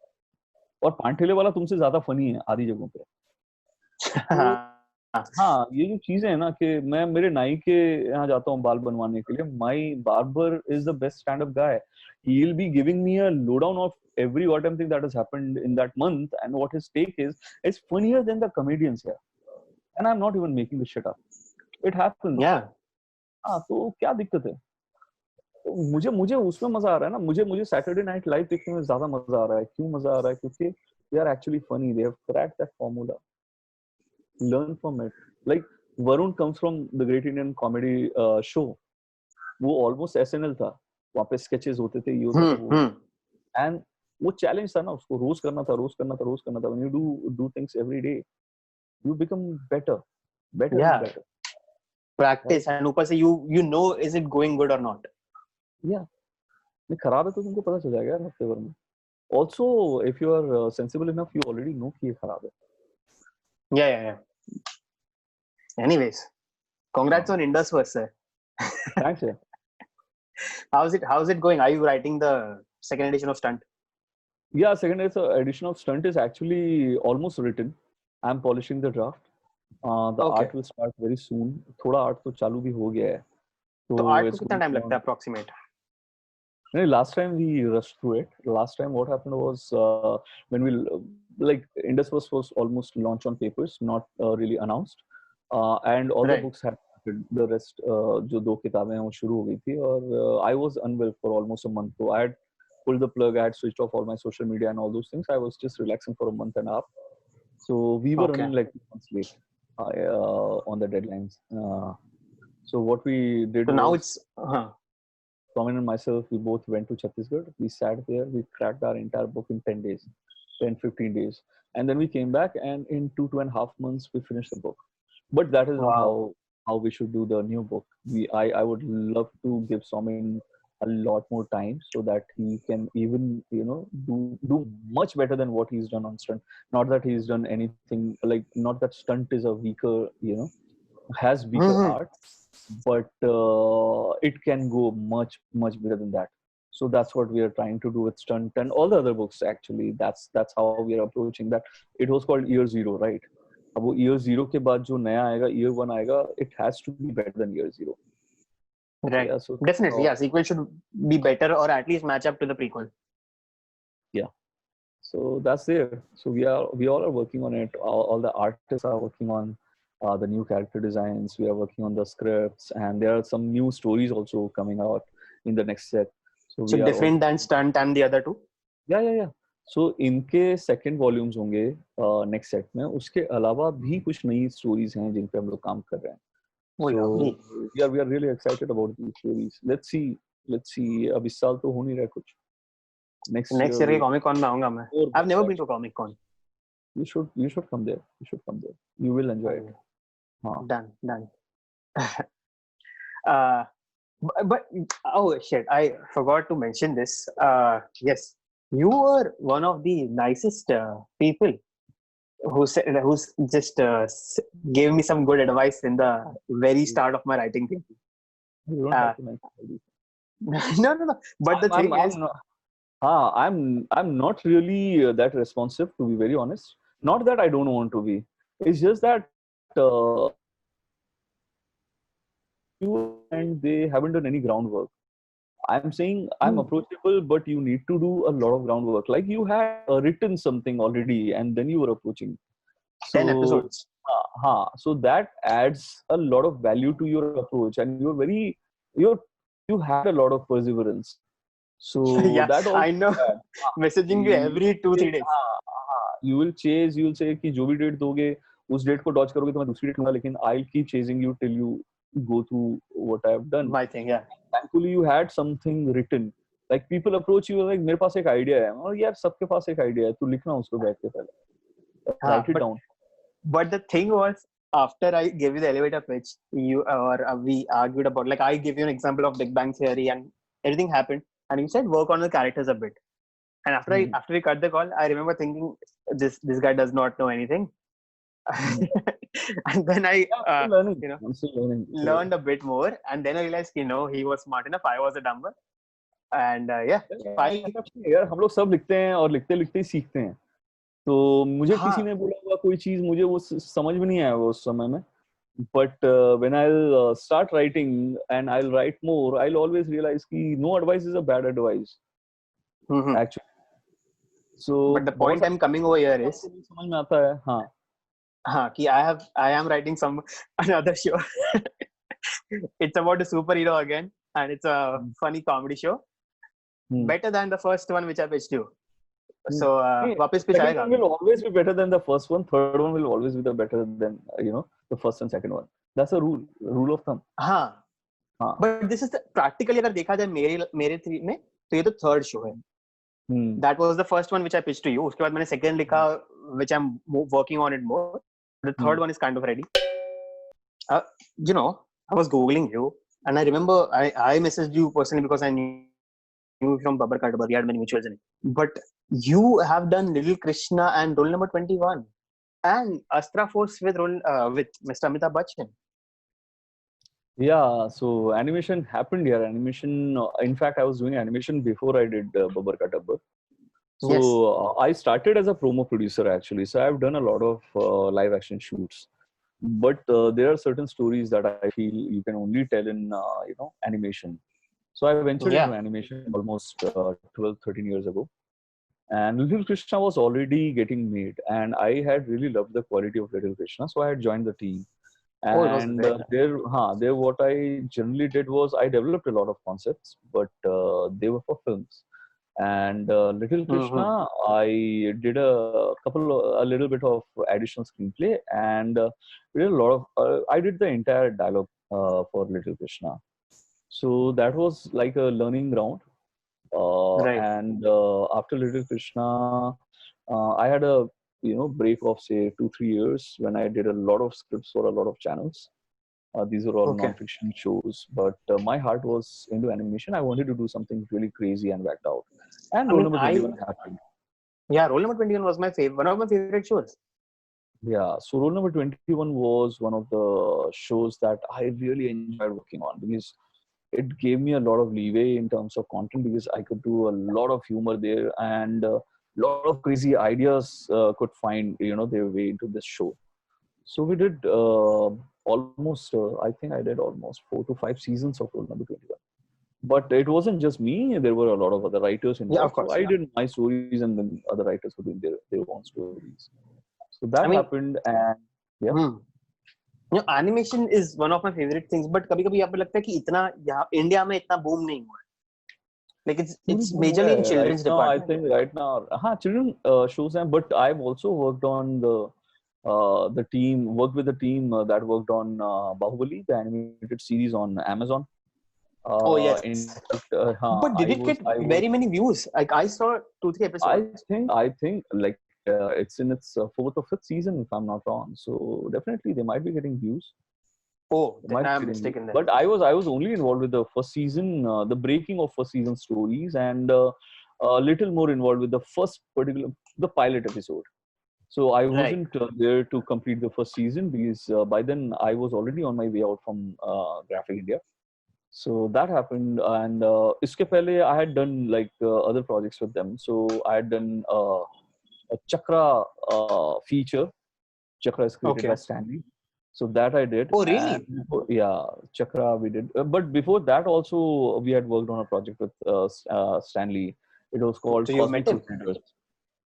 और पान ठेले वाला तुमसे ज्यादा फनी है आधी जगहों पे. हाँ, ये जो चीजें है ना कि मैं मेरे नाई के यहाँ जाता हूँ बाल बनवाने के लिए. My barber is the best stand up guy. He will be giving me a lowdown of every goddamn thing that has happened in that month and what his take is funnier than the comedians here. And I'm not even making this shit up. It happens. Yeah. हाँ, तो क्या दिक्कत है? तो मुझे उसमें मजा आ रहा है ना. मुझे सैटरडे नाइट लाइव देखने में ज्यादा मजा आ रहा है. क्यों मजा आ रहा है? क्योंकि they are actually funny. They have cracked that formula. Learn from it. Like Varun comes from the Great Indian Comedy show. वो almost SNL था. वहाँ पे sketches होते थे, ये होता था वो. And वो challenge था ना, उसको रोज करना था. When you do things every day, you become better. Yeah. And better. Practice and ऊपर से you know is it going good or not. Yeah. नहीं खराब है तो तुमको पता चल जाएगा यार हफ्ते भर में. Also, if you are sensible enough, you already know कि ये खराब है. Yeah. Anyways, congrats on Indus Verse. Thanks, yeah. How's it going? Are you writing the second edition of Stunt? Yeah, second edition of Stunt is actually almost written. I'm polishing the draft. The art will start very soon. थोड़ा art तो चालू भी हो गया है. तो art को कितना time लगता है approximate? No, last time we rushed through it. Last time what happened was when we like Indus was almost launched on papers, not really announced, and all the books had the rest. जो दो किताबें हैं वो शुरू हो गई थी और I was unwell for almost a month. So I had pulled the plug. I had switched off all my social media and all those things. I was just relaxing for a month and a half. So we were running like 2 months late on the deadlines. So what we did. So now it's. Somin and myself, we both went to Chhattisgarh. We sat there, we cracked our entire book in 10 days, 10-15 days. And then we came back and in 2.5 months, we finished the book. But that is not how we should do the new book. I would love to give Somin a lot more time so that he can even, do much better than what he's done on Stunt. Not that he's done anything, like, not that Stunt is a weaker, has weaker art. But it can go much better than that. So that's what we are trying to do with Stunt and all the other books. Actually, that's how we are approaching that. It was called Year Zero, right? अब वो Year Zero के बाद जो नया आएगा, Year One आएगा, it has to be better than Year Zero. Right. Yeah, so, definitely, yeah. Sequel should be better or at least match up to the prequel. Yeah. So that's there. So we all are working on it. All the artists are working on the new character designs. We are working on the scripts, and there are some new stories also coming out in the next set. So different than Stunt and the other two? Yeah. So इनके second volumes होंगे next set में. उसके अलावा भी कुछ नई stories हैं जिन पे हम लोग काम कर रहे हैं. So we are really excited about these stories. Let's see. अब इस साल तो हो नहीं रहा कुछ. Next year के Comic Con में आऊँगा मैं. I've never been to Comic Con. You should come there. You will enjoy it. Done. But oh shit, I forgot to mention this. Yes, you were one of the nicest people who said, who's just gave me some good advice in the very start of my writing thing. You don't Uh, have to mention all these. no. But the thing is, I'm not really that responsive, to be very honest. Not that I don't want to be. It's just that you and they haven't done any groundwork. I'm saying I'm approachable, but you need to do a lot of groundwork. Like you had written something already, and then you were approaching. 10 So, episodes. so that adds a lot of value to your approach, and you're you had a lot of perseverance. So Yeah, that I also know. adds. Messaging you every 2-3 days. You will chase. You will say कि जो भी date दोगे उस date को Dodge करोगे तो मैं दूसरी डेट लूंगा, लेकिन I'll keep chasing you till you go through what I have done. My thing, yeah. Thankfully you had something written. Like people approach you like मेरे पास एक idea है, और यार सबके पास एक idea है, तू लिखना उसको बैठ के पहले, write it down. But the thing was, after I gave you the elevator pitch, we argued about, like, I gave you an example of Big Bang Theory and everything happened, and you said work on the characters a bit. And after we cut the call, I remember thinking this guy does not know anything. And then I learned a bit more, and then I realized he was smart enough, I was a dumber. And यार हम लोग सब लिखते हैं और लिखते लिखते ही सीखते हैं. तो मुझे किसी ने बोला हुआ कोई चीज मुझे वो समझ में नहीं आया वो उस समय में. But when I'll start writing and I'll write more, I'll always realize कि no advice is a bad advice. Actually. So but the point I'm coming over here is समझ में आता है. हाँ कि I am writing another show. It's about a superhero again, and it's a funny comedy show. Better than the first one which I pitched you. So वापस pitch आएगा. Second one will always be better than the first one. Third one will always be better than the first and second one. That's a rule of thumb. हाँ. But this is practically अगर देखा जाए मेरे three में तो ये तो third show है. That was the first one which I pitched to you. उसके बाद मैंने second लिखा, which I'm working on it more. The third one is kind of ready. I was Googling you, and I remember I messaged you personally because I knew you from Babbar Katbar. We had many mutuals in it. But you have done Little Krishna and Role Number 21 and Astra Force with Mr. Amitabh Bachchan. Yeah, so animation happened here. Animation, in fact, I was doing animation before I did Babbar Katbar. So I started as a promo producer actually. So I've done a lot of live action shoots. But there are certain stories that I feel you can only tell in animation. So I ventured into animation almost 12, 13 years ago. And Little Krishna was already getting made, and I had really loved the quality of Little Krishna, so I had joined the team. And there what I generally did was I developed a lot of concepts, but they were for films. And Little Krishna, I did a little bit of additional screenplay, and did a lot of I did the entire dialogue for Little Krishna. So that was like a learning ground. And after Little Krishna, I had a break of say 2-3 years when I did a lot of scripts for a lot of channels. These were all non-fiction shows, but my heart was into animation. I wanted to do something really crazy and whacked out. And Role Number 21 happened. Yeah, Role Number 21 was one of my favorite shows. Yeah, so Role Number 21 was one of the shows that I really enjoyed working on because it gave me a lot of leeway in terms of content, because I could do a lot of humor there, and a lot of crazy ideas could find their way into this show. So we did almost I think I did almost 4 to 5 seasons of Role Number 21. But it wasn't just me, there were a lot of other writers involved. Yeah, of course. So I did my stories, and then other writers were doing their own stories. So that happened, and animation is one of my favorite things, but कभी-कभी यहाँ पे लगता है कि इतना यहाँ India में इतना boom नहीं हुआ है. Like it's majorly in children's department. I think right now, children shows them, but I've also worked on worked with the team that worked on Bahubali, the animated series on Amazon. Yes. But did it get very many views? Like I saw 2-3 episodes. I think like it's in its 4th or 5th season, if I'm not wrong. So definitely they might be getting views. Oh, then I'm mistaken there. But I was only involved with the first season, the breaking of first season stories, and a little more involved with the pilot episode. So I Right. wasn't there to complete the first season because by then I was already on my way out from Graphic India. So that happened, and iske pehle I had done like other projects with them. So I had done a Chakra feature. Chakra is created by Okay. Stanley. So that I did, Oh, and really? yeah, Chakra we did. But before that, also we had worked on a project with Stanley. It was called So you've Cosmic met him? Crusaders.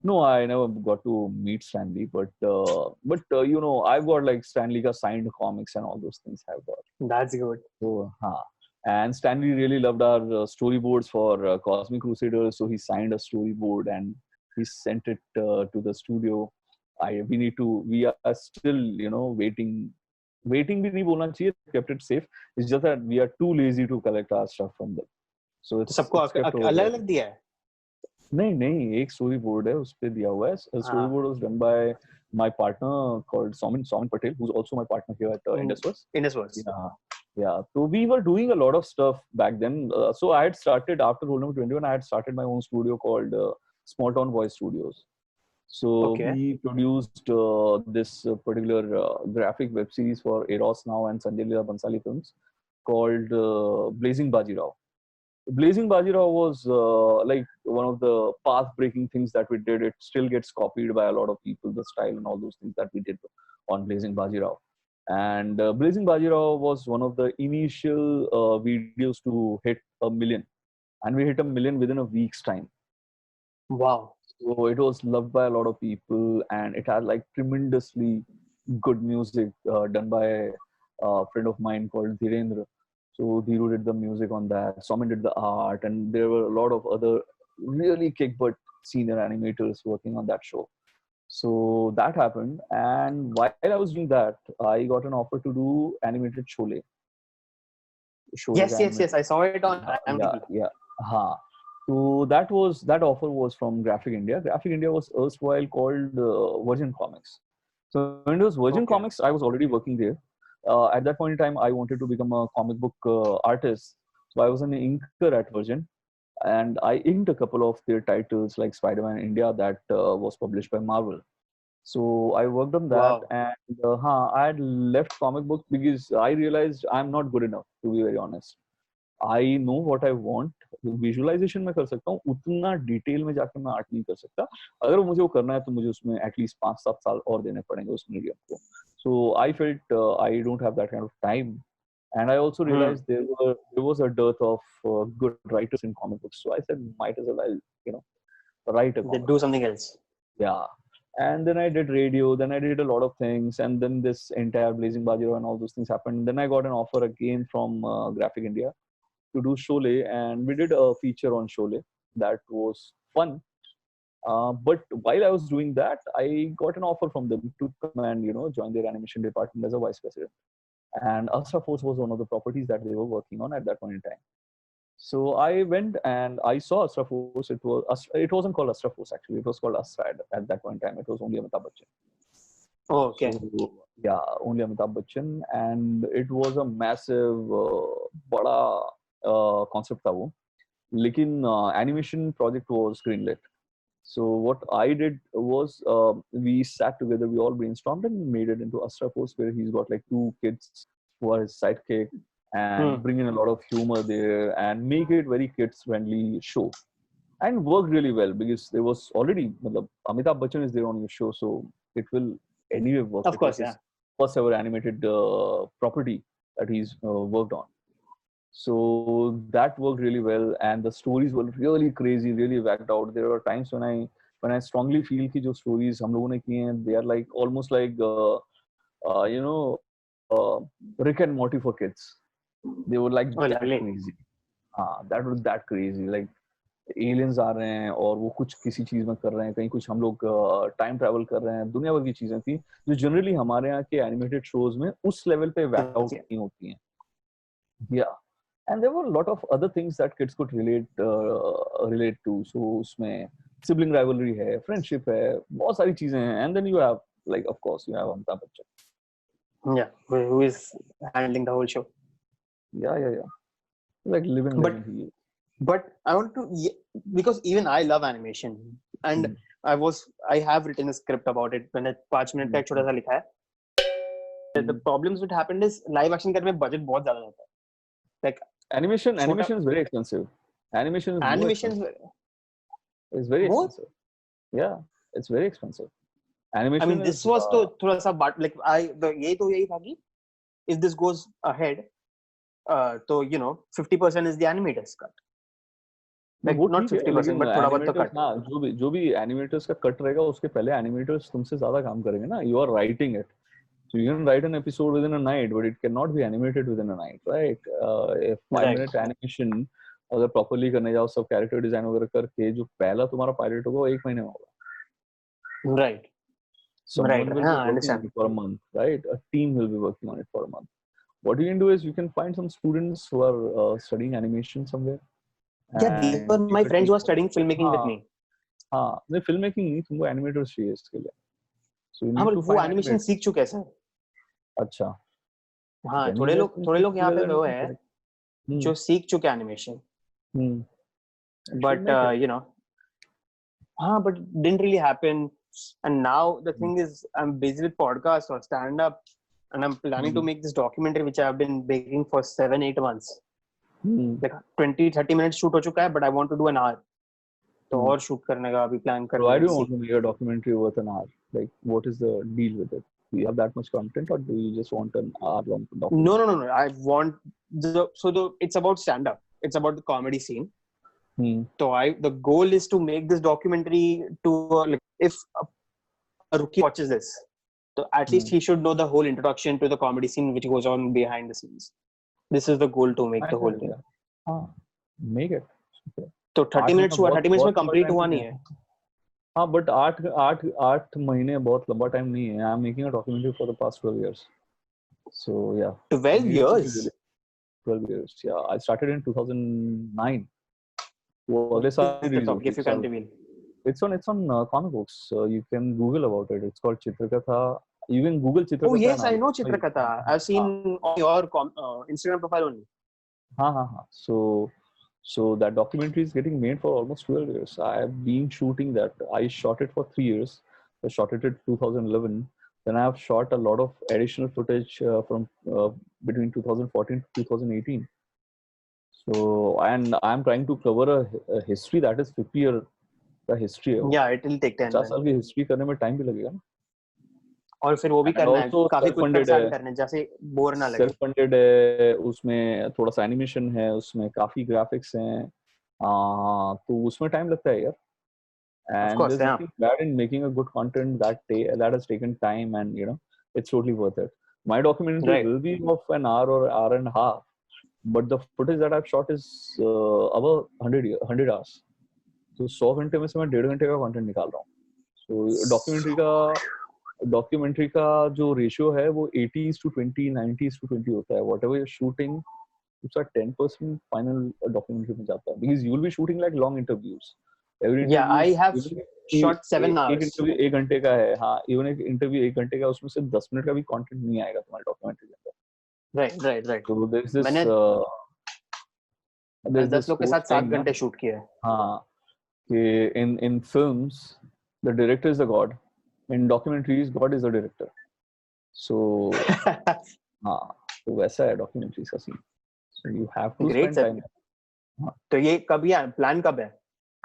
No, I never got to meet Stanley, but you know, I've got like Stanley ka signed comics and all those things I've got. That's good. So, and Stanley really loved our storyboards for Cosmic Crusaders, so he signed a storyboard and he sent it to the studio. We are still, you know, waiting bhi nahi bolna chahiye, kept it safe. It's just that we are too lazy to collect our stuff from them. So तो it's सबको it's kept over अलग there. अलग दिया है? नहीं नहीं एक story board है उस पे दिया हुआ है स्टोरी हाँ. Board was done by my partner called Somin Patel, who's also my partner here at Indusverse. Indusverse. Yeah. So we were doing a lot of stuff back then. So I had started after Rule Number 21. I had started my own studio called Small Town Voice Studios. So Okay. we produced this particular graphic web series for Eros Now and Sanjay Leela Bansali Films called Blazing Bajirao. Blazing Bajirao was like one of the path-breaking things that we did. It still gets copied by a lot of people, the style and all those things that we did on Blazing Bajirao. And Blazing Bajirao was one of the initial videos to hit 1 million. And we hit 1 million within a week's time. Wow. So it was loved by a lot of people, and it had like tremendously good music done by a friend of mine called Dhirendra. So Dhiru did the music on that. Somin did the art, and there were a lot of other really kick butt senior animators working on that show. So that happened, and while I was doing that, I got an offer to do animated Sholay. Sholay Yes, yes, yes. I saw it on yeah, IMDb. yeah. So that offer was from Graphic India. Graphic India was erstwhile called Virgin Comics. So when it was Virgin Okay. Comics, I was already working there. At that point in time, I wanted to become a comic book artist. So I was an inker at Virgin, and I inked a couple of their titles like Spider-Man India that was published by Marvel. So I worked on that, Wow. and I had left comic book because I realized I'm not good enough, to be very honest. I know what I want visualization में कर सकता हूँ उतना detail में जाकर मैं art नहीं कर सकता अगर मुझे वो करना है तो मुझे उसमें एटलीस्ट 5-7 साल और देने पड़ेंगे उस मीडियम को so I felt I don't have that kind of time and I also realized there was a dearth of good writers in comic books, so I said might as well I'll write a They comic do book. something else. Yeah, and then I did radio, then I did a lot of things, and then this entire Blazing Bajirao and all those things happened. Then I got an offer again from Graphic India to do Sholay, and we did a feature on Sholay. That was fun. But while I was doing that, I got an offer from them to come and join their animation department as a vice president. And Astra Force was one of the properties that they were working on at that point in time. So I went and I saw Astra Force. It wasn't called Astra Force actually. It was called Astra at that point in time. It was only Amitabh Bachchan. Oh, okay. So, yeah, only Amitabh Bachchan, and it was a massive, बड़ा concept था वो. लेकिन animation project was greenlit. So what I did was we sat together, we all brainstormed and made it into Astra Force, where he's got like 2 kids who are his sidekick, and bring in a lot of humor there and make it very kids friendly show, and worked really well because there was already Amitabh Bachchan is there on your show, so it will anyway work. Of course, yeah. First ever animated property that he's worked on. So that worked really well, and the stories were really crazy, really whacked out. There are times when I strongly feel कि जो stories हम लोगों ने किए हैं, they are like almost like Rick and Morty for kids. They were like Oh, that really? crazy. That was that crazy. Like aliens आ रहे हैं और वो कुछ किसी चीज में कर रहे हैं, कहीं कुछ हम लोग टाइम ट्रैवल कर रहे हैं, दुनिया भर की चीजें थी जो जनरली हमारे यहाँ के एनिमेटेड शोज में उस लेवल पे वैक आउट नहीं होती हैं. Yeah. And there were a lot of other things that kids could relate to. So उसमें sibling rivalry है, friendship है, बहुत सारी चीजें हैं. And then you have, like, of course, you have Amitabh Bachchan. Yeah, who is handling the whole show. Yeah. Like living legend he is. But I want to, because even I love animation, and I have written a script about it. मैंने 5 minute का एक छोटा सा लिखा है. The problems which happened is live action करने में budget बहुत ज़्यादा जाता है. Like animation is very expensive. Animation is more expensive. It's very expensive. Yeah, it's very expensive. Animation. I mean, this was तो थोड़ा सा like यही था कि if this goes ahead, तो 50% is the animator's cut. Like not 50%, but थोड़ा बहुत तो cut. हाँ, जो भी animators का cut रहेगा उसके पहले animators तुमसे ज़्यादा काम करेंगे ना. You are writing it. So you can write an episode within a night, but it cannot be animated within a night, right? If 5-minute animation अगर properly करने जाओ सब character design वगैरह करके जो पहला तुम्हारा pilot होगा वो 1 महीने में होगा. Right. Someone will be working on it for a month, right? A team will be working on it for a month. What you can do is you can find some students who are studying animation somewhere. Yeah, these were my friends who are studying filmmaking with me. हाँ, नहीं filmmaking नहीं, तुमको animators चाहिए इसके लिए. So हाँ, but वो animation सीख चुके हैं सर. अच्छा. हाँ, थोड़े लोग यहाँ पे वो है जो सीख चुके हैं animation. But हाँ, but didn't really happen. And now the thing is, I'm busy with podcasts or stand-up, and I'm planning to make this documentary which I've been making for 7-8 months. Like 20-30 minutes shoot हो चुका है, but I want to do an hour. तो और shoot करने का अभी plan कर रहे हैं. Why do you want to make a documentary worth an hour? Like, what is the deal with it? Do you have that much content, or do you just want an hour-long documentary? No. I want it's about stand-up. It's about the comedy scene. So the goal is to make this documentary to like if a rookie watches this, so at least he should know the whole introduction to the comedy scene which goes on behind the scenes. This is the goal, to make the whole thing. Make it. So 30 minutes में complete हुआ नहीं है. हाँ, but 8 महीने बहुत लंबा time नहीं है. I'm making a documentary for the past 12 years. So yeah. 12 years. 12 years. Yeah, I started in 2009. It's on comic books. You can Google about it. It's called Chitrakatha. You can Google Chitrakatha. Oh yes, I know Chitrakatha. I've seen on your Instagram profile only. So that documentary is getting made for almost 12 years. I've been shooting that. I shot it for 3 years. I shot it in 2011. Then I have shot a lot of additional footage from between 2014 to 2018. So, and I'm trying to cover a history that is 50 year का history है. Yeah, it will take 10. 50 साल की history करने में time भी लगेगा ना. और फिर वो भी करना है, काफी कुछ परेशान करने जैसे बोर ना लगे. Self funded है, उसमें थोड़ा सा animation है, उसमें काफी graphics हैं, तो उसमें time लगता है यार. And there's nothing bad in making a good content that has taken time, and it's totally worth it. My documentary will be of an hour or hour and a half. But the footage that I've shot is about 100 hours. So 100 घंटे में से मैं 1.5 घंटे का content निकाल रहा हूँ. So documentary का जो ratio है वो 80:20, 90:20 होता है. Whatever you're shooting, it's at 10% final documentary में जाता है. Because you will be shooting like long interviews. Yeah, I have shot 7 hours. एक interview 1 घंटे का है. हाँ, even एक interview 1 घंटे का, उसमें से 10 मिनट का भी content नहीं आएगा तुम्हारे documentary के अंदर. Right. So there's this. मैंने 10 लोग के साथ 7 घंटे shoot किया है. हाँ, कि in films the director is the god. In documentaries, God is the director. So हाँ, तो वैसा है documentaries का scene. So you have to spend time. तो ये कब है? Plan कब है?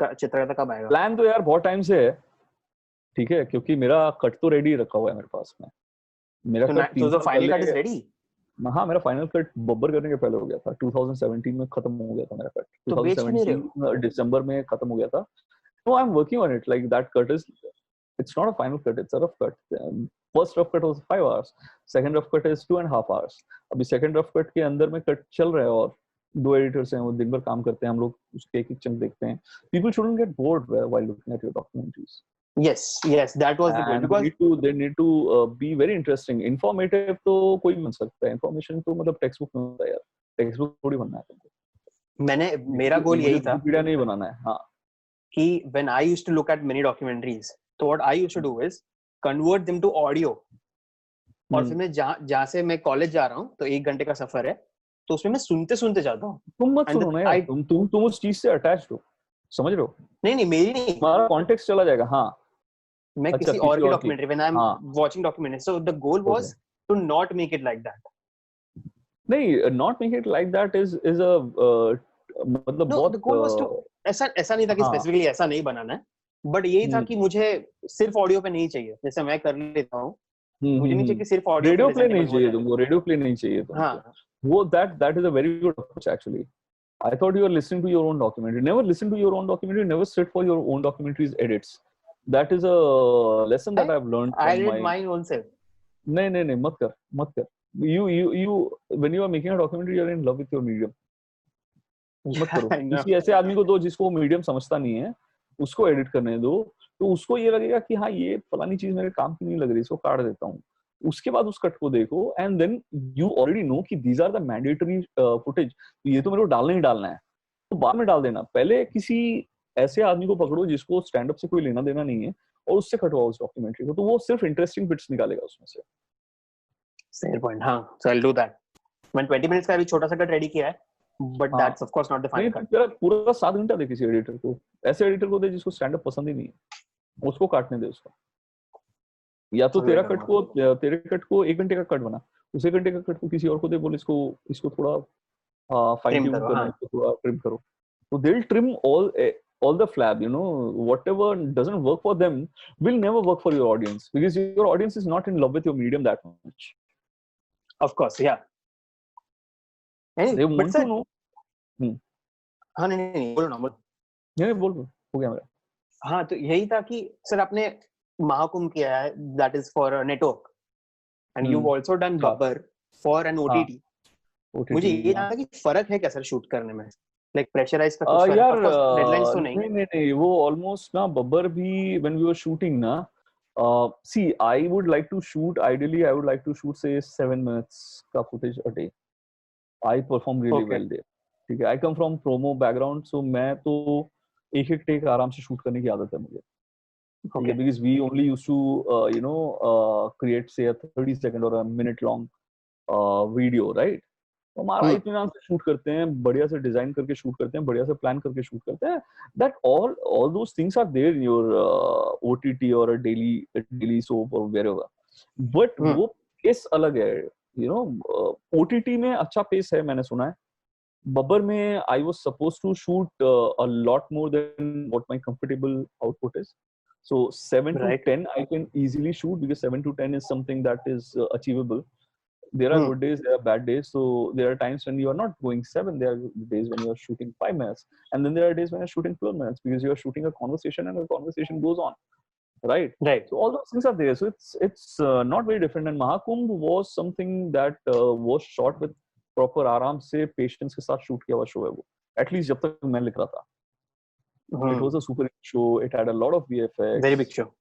चित्रकथा कब आएगा? Plan तो यार बहुत time से है. ठीक है, क्योंकि मेरा cut तो ready रखा हुआ है मेरे पास में. मेरा cut तो final cut is ready. हाँ, मेरा फाइनल कट बब्बर करने के पहले हो गया था. 2017 में खत्म हो गया था मेरा कट. 2017 दिसंबर में खत्म हो गया था. So I'm working on it. Like that cut it's not a final cut. It's a rough cut. First rough cut was 5 hours. Second rough cut is 2.5 hours. अभी second rough cut के अंदर में cut चल रहा है और 2 editors हैं, वो दिन भर काम करते हैं. हम लोग उसके एक चंक देखते हैं. People shouldn't get bored while looking at your documentaries. Yes, that was the goal. Because they need to be very interesting. Informative तो कोई भी बन सकता है. Information तो मतलब textbook में होता है यार. Textbook थोड़ी बनना है तुमको. मेरा गोल यही था. वीडियो नहीं बनाना है. हाँ. कि when I used to look at many documentaries, so what I used to do is convert them to audio. और फिर मैं जहाँ से मैं कॉलेज जा रहा हूँ, तो 1 घंटे का सफर है, तो उसमें मैं सुनते जाता हूँ. तुम मत सुनो ना यार. तुम उस चीज से अटैच्ड हो. समझ रहे हो? नहीं मेरी नहीं. हमारा कॉन्टेक्स्ट चला जाएगा. हाँ, मैं अच्छा, किसी और किसी की और की। डॉक्यूमेंट्री, व्हेन आई एम हाँ, watching documentary, so the goal okay. Was to not make it like that. नहीं, not make it like that is a मतलब नो, द बहुत गोल वाज टू, ऐसा नहीं था कि हाँ। स्पेसिफिकली ऐसा नहीं बनाना है, बट यही था कि मुझे सिर्फ ऑडियो पे नहीं चाहिए, जैसे मैं कर लेता हूँ, मुझे नहीं चाहिए कि सिर्फ ऑडियो पे रेडियो प्ले नहीं प्रेजेंटेबल हो चाहिए जाए. तुमको, रेडियो प्ले नहीं चाहिए तुमको। हाँ, वो that is a very good approach actually. I thought you were listening to your own documentary. Never listen to your own documentary. Never sit for your own documentary's edits. That is a lesson that I've learned I from my. did mine own self. नहीं नहीं नहीं, मत कर, मत कर. You when you are making a documentary, you are in love with your medium. मत करो. I know. किसी ऐसे आदमी को दो जिसको मीडियम समझता नहीं है, उसको एडिट करने दो, तो उसको ये लगेगा कि हाँ ये फलानी चीज मेरे काम की नहीं लग रही, इसको काट देता हूँ. उसके बाद उस कट को देखो and then you already know कि these are the mandatory footage, ये तो मेरे को डालना ही डालना है, तो बाद में डाल देना. पहले किसी ऐसे आदमी को पकड़ो जिसको स्टैंड अप से कोई लेना देना नहीं है और उससे कटवाओ उस डॉक्यूमेंट्री को, तो वो सिर्फ इंटरेस्टिंग बिट्स निकालेगा उसमें से. Fair point. हाँ, so I'll do that. मैंने 20 मिनट्स का अभी छोटा सा कट रेडी किया है, but हाँ, that's of course not the नहीं final तो cut. तेरा पूरा 7 घंटा दे किसी एडिटर को, ऐसे एडिटर को दे जिसको स्टैंड अप पसंद ही नहीं है, उसको काटने दे उसको. या तो तेरे कट को 1 घंटे का कट बना, उस 1 घंटे का कट को किसी और को दे, बोल इसको थोड़ा फाइन Trim ट्यून करो, करना, हाँ. इसको थोड़ा ट्रिम करो. So they'll trim all the flab, you know, whatever doesn't work for them will never work for your audience, because your audience is not in love with your medium that much. Of course, yeah. They Anyway, but want sir, to know. हाँ, नहीं, बोलो ना, बोलो. नहीं, बोल हो गया मेरा. हाँ, तो यही था कि सर आपने महाकुंभ किया है, that is for a network, and you've also done Babbar for an OTT. मुझे ये जानना था कि फर्क है क्या सर शूट करने में, लाइक प्रेशराइज का कुछ फर्क, यार ऑफ कोर्स डेडलाइंस तो नहीं. नहीं, वो ऑलमोस्ट ना बब्बर भी when we were shooting ना, see I would like to shoot, ideally I would like to shoot say 7 minutes का footage a day. I perform really Okay. well there. ठीक है, I come from promo background, so मैं तो एक take आराम से shoot करने की आदत है मुझे. Okay. Because we only used to create say a 30 second or a minute long video, right? तो हमारा इत्मीनान से शूट करते हैं, बढ़िया से डिजाइन करके शूट करते हैं, बढ़िया से प्लान करके शूट करते हैं. That all those things are there in your OTT or a daily soap or wherever. But वो पेस अलग है, you know. OTT में अच्छा पेस है मैंने सुना है. बब्बर में I was supposed to shoot a lot more than what my comfortable output is. So 7 to 10 I can easily shoot, because 7 to 10 is something that is achievable. There are good days, there are bad days. So there are times when you are not going 7. There are days when you are shooting 5 minutes, and then there are days when you're shooting 12 minutes, because you are shooting a conversation and the conversation goes on, right? So all those things are there. So it's not very different. And Mahakumbh was something that was shot with proper आराम से patience के साथ shoot किया हुआ show है वो. At least जब तक मैं लिख रहा था. It was a super show. It had a lot of VFX. Very big show.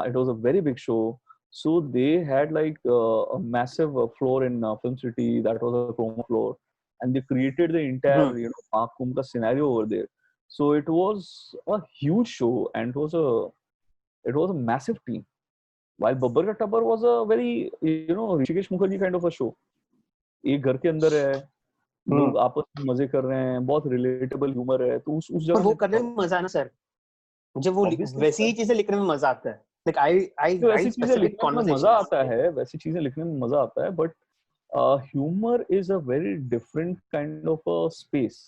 It was a very big show. So they had like a massive floor in Film City. That was a promo floor, and they created the entire Mahakumbh ka scenario over there. So it was a huge show, and it was a massive team. While Babbar Ka Tabbar was a very Rishikesh Mukherjee kind of a show. एक घर के अंदर है, लोग आपस में मजे कर रहे हैं, बहुत रिलेटेबल ह्यूमर है, तो उस जगह वो करने में मजा है ना सर, मुझे वो वैसी ही चीजें लिखने में मजा आता है. Like I write specific conversations. मजा आता है, वैसी चीजें लिखने में मजा आता है, but humor is a very different kind of a space.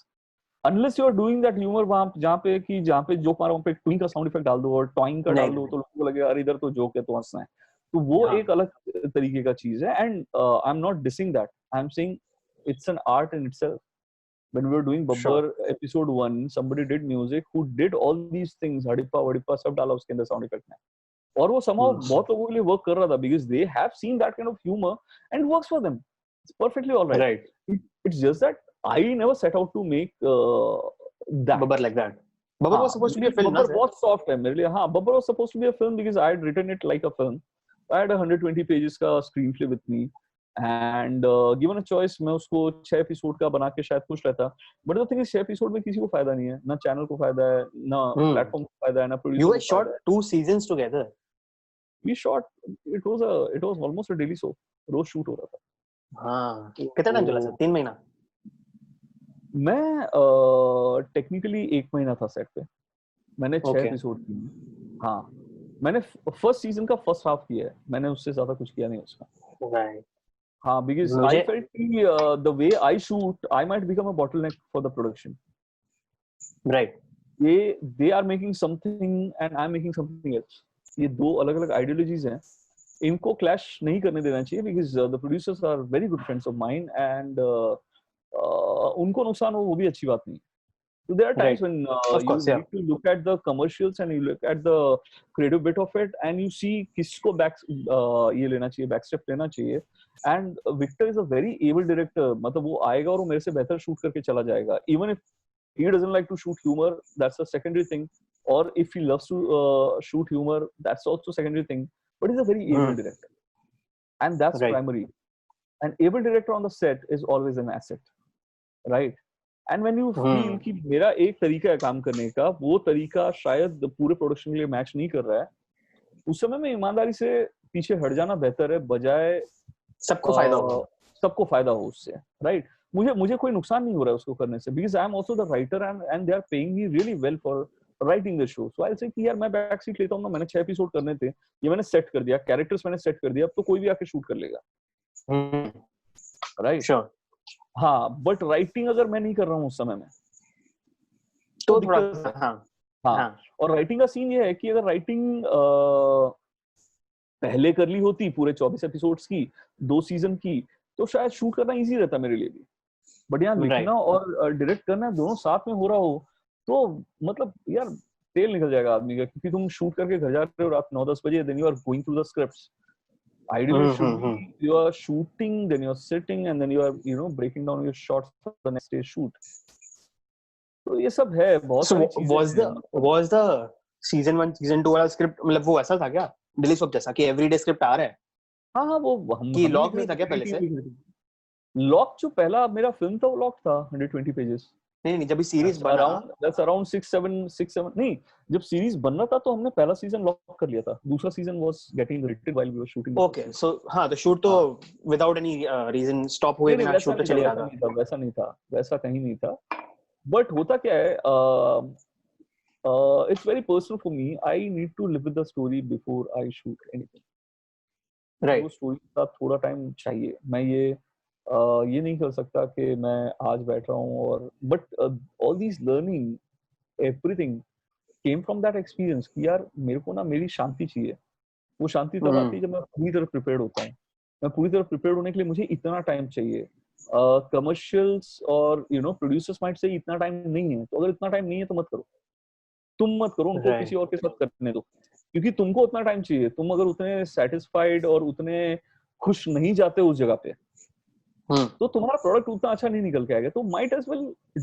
Unless you are doing that humor जहाँ पे जोक मारा वहाँ पे ट्विंग का साउंड इफेक्ट डाल दो और टॉइंग का डाल दो, तो लोगों को लगेगा अरे इधर तो जोक है तो हंसना है, तो वो एक अलग तरीके का चीज है. And I am not dissing that, I am saying it's an art in itself. When we were doing Babbar episode 1, somebody did music who did all these things, Harappa सब डाला उसके अंदर साउंड इफेक्ट में, और वो somehow बहुत लोगों के लिए वर्क कर रहा था, because they have seen that kind of humor and works for them. It's perfectly all right. It's just that I never set out to make that Babbar like that. Babbar was supposed to be a film. Babbar बहुत soft है मेरे लिए. हाँ, Babbar was supposed to be a film because I had written it like a film. I had 120 pages का screenplay with me. And given a choice, मैं उसको 6 episode का बना के शायद खुश रहता. But the thing is 6 episode में किसी को फायदा नहीं है, ना चैनल को फायदा है, ना प्लेटफॉर्म को फायदा है, ना प्रोड्यूसर को. You shot 2 seasons together. We shot. It was almost a daily soap. रोज शूट हो रहा था. हाँ, कितना टाइम चला सर? 3 महीना. मैं टेक्निकली 1 महीना था सेट पे. मैंने 6 एपिसोड किए. हाँ, मैंने फर्स्ट सीजन का फर्स्ट हाफ किया है, मैंने उससे ज्यादा कुछ किया नहीं उसका। राइट। हाँ, बिकॉज आई मुझे फेल्ट कि the way I shoot I might become a bottleneck for the production. Right. They are making something and I am making something else. ये दो अलग अलग आइडियोलॉजीज हैं, इनको क्लैश नहीं करने देना चाहिए, because the producers are very good friends of mine and उनको नुकसान हो वो भी अच्छी बात नहीं। So there are times right, when of you course, या need to look at the commercials and you look at the creative bit of it and you see किसको ये लेना चाहिए, back step लेना चाहिए। And Victor is a very able director, मतलब वो आएगा और वो मेरे से बेहतर शूट करके चला जाएगा। Even if he doesn't like to shoot humor, that's a secondary thing, or if he loves to shoot humor, that's also secondary thing, but he's a very able director and that's right. primary। An able director on the set is always an asset, right? And when you feel कि मेरा एक तरीका है काम करने का, वो तरीका शायद पूरे प्रोडक्शन के लिए मैच नहीं कर रहा है, उस समय में ईमानदारी से पीछे हट जाना बेहतर है, बजाय सबको फायदा हो, सबको फायदा हो उससे, राइट? मुझे कोई नुकसान नहीं हो रहा है उसको करने से, because I am also the writer and they are paying me really well for writing the show. So I say कि यार मैं बैक सीट लेता हूँ ना, मैंने 6 एपिसोड करने थे, ये मैंने सेट कर दिया, कैरेक्टर्स मैंने सेट कर दिया, अब तो कोई भी आके शूट कर लेगा, राइट? श्योर। हाँ, बट राइटिंग अगर मैं नहीं कर रहा हूँ उस समय में तो थोड़ा हाँ। और राइटिंग का सीन ये है कि अगर राइटिंग पहले कर ली होती पूरे 24 एपिसोड्स की, 2 सीजन की, तो शायद शूट करना इजी रहता मेरे लिए भी। बट यहाँ लिखना और डायरेक्ट करना दोनों साथ में हो रहा हो, तो मतलब यार तेल निकल जाएगा आदमी का, क्योंकि तुम शूट करके घर जा रहे हो रात 9-10 बजे, then you are going through the scripts. Ideally should be you are shooting, then you are sitting, and then you are breaking down your shots for the next day's shoot. तो ये सब है, बहुत सारी चीजें। was the season 1 season 2 वाला script मतलब वो ऐसा था क्या डेली सोप जैसा कि एवरीडे स्क्रिप्ट आ रहा है? हाँ, वो हम कि लॉक नहीं था क्या पहले से? लॉक जो पहला मेरा फिल्म था वो लॉक था 120 पेजेस। नहीं, जब सीरीज बना that's around 6-7 नहीं, जब सीरीज बन रहा था तो हमने पहला सीजन लॉक कर लिया था, दूसरा season was getting written while we were shooting। Okay, so हाँ, तो शूट तो विदाउट एनी रीजन स्टॉप हुए बिना शूट तो चल रहा था। वैसा नहीं था, वैसा कहीं नहीं था। बट होता क्या है, it's very personal for me, I need to live with the story before I shoot anything, right. वो स्टोरी का थोड़ा टाइम चाहिए। मैं ये नहीं कर सकता कि मैं आज बैठ रहा हूँ और but all these learning everything came from that experience कि यार मेरे को ना मेरी शांति चाहिए। वो शांति तब आती है जब मैं पूरी तरह प्रिपेयर्ड होता हूँ। मैं पूरी तरह प्रिपेयर्ड होने के लिए मुझे इतना टाइम चाहिए। कमर्शियल्स और प्रोड्यूसर्स माइट से इतना टाइम नहीं है, तो अगर इतना टाइम नहीं है तो मत करो, तुम मत करो, उनको किसी और के साथ करने दो, क्योंकि तुमको उतना टाइम चाहिए। तुम अगर उतने सेटिस्फाइड और उतने खुश नहीं जाते उस जगह पे, तो तुम्हारा प्रोडक्ट उतना अच्छा नहीं निकल के आएगा। तो might as well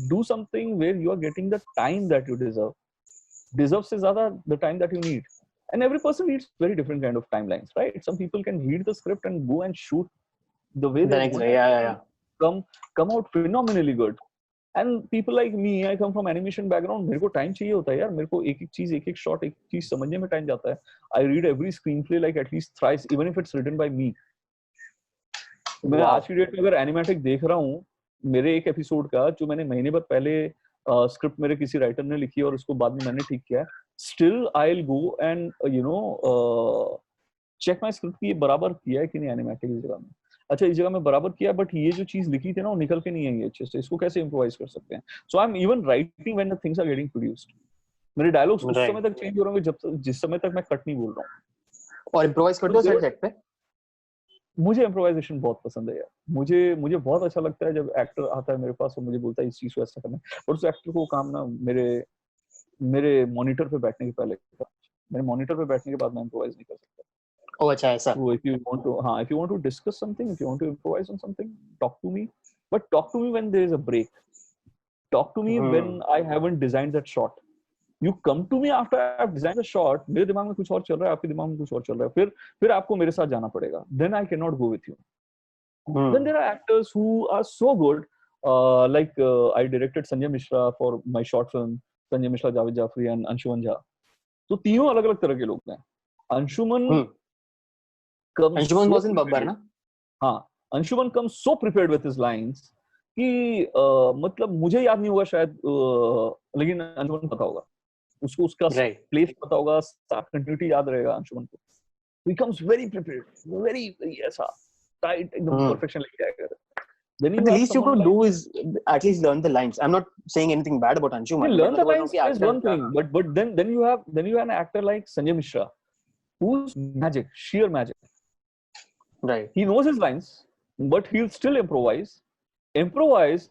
do something where you are getting the time that you deserve से ज्यादा the time that you need. And every person needs very different kind of timelines, right? Some people can read the script and go and shoot the way they want, come out phenomenally good. And people like me, I come from animation background, मेरे को time चाहिए होता है यार, मेरे को एक एक शॉट, एक चीज समझने में टाइम जाता है। I read every screenplay like at least thrice, even if it's written by me. मैं आज की डेट में अगर एनिमेटिक देख रहा हूँ, मेरे एक एपिसोड का जो मैंने महीने भर पहले स्क्रिप्ट मेरे किसी राइटर ने लिखी और उसको बाद में मैंने ठीक किया, still I will go and check my script की ये बराबर किया है कि नहीं एनिमेटिक इस जगह में। अच्छा, इस जगह में बराबर किया, बट ये जो चीज लिखी थी ना वो निकल के नहीं आई अच्छे से, इसको कैसे इम्प्रोवाइज कर सकते हैं। So I am even writing when the things are getting produced. मेरे डायलॉग्स उस समय तक चेंज हो रहे होंगे जिस समय तक मैं कट नहीं बोल रहा हूँ। और इम्प्रोवाइज करते हो सेट पे? मुझे इम्प्रोवाइजेशन बहुत पसंद है यार। मुझे बहुत अच्छा लगता है जब एक्टर आता है मेरे पास और मुझे बोलता है इस चीज को ऐसा करना है, और उस एक्टर को काम ना मेरे मॉनिटर पे बैठने के पहले, मेरे मॉनिटर पे बैठने के बाद मैं इम्प्रोवाइज नहीं कर सकता। ओह, अच्छा ऐसा। So if you want to discuss something, if you want to improvise on something, talk to me, but talk to me when there is a break. Talk to me when I haven't designed that shot. You come to me after I have designed the shot, मेरे दिमाग में कुछ और चल रहा है, आपके दिमाग में कुछ और चल रहा है, फिर आपको मेरे साथ जाना पड़ेगा। Then I cannot go with you. Then there are actors who are so good, like I directed Sanjay Mishra for my short film, Sanjay Mishra, Javed Jafri and Anshuman Jha. तो तीनों अलग-अलग तरह के लोग हैं। Anshuman was in Babbar ना? हाँ, Anshuman comes so prepared with his lines कि मतलब मुझे याद नहीं होगा शायद, लेकिन अंशुमन पता होगा। उसको उसका Right. प्लेस पता होगा, स्टार्ट कंटिन्यूटी याद रहेगा अंशुमन को, becomes very prepared, very ऐसा tight एकदम Hmm. perfection लेके आएगा. Then But you the have least you someone could like, do is at least learn the lines. I'm not saying anything bad about you Anshuman, but learn मैं the तो बोल रहा हूँ lines कि is actor one thing, but then you have an actor like Sanjay Mishra, who's magic, sheer magic. right. He knows his lines, but he'll still improvise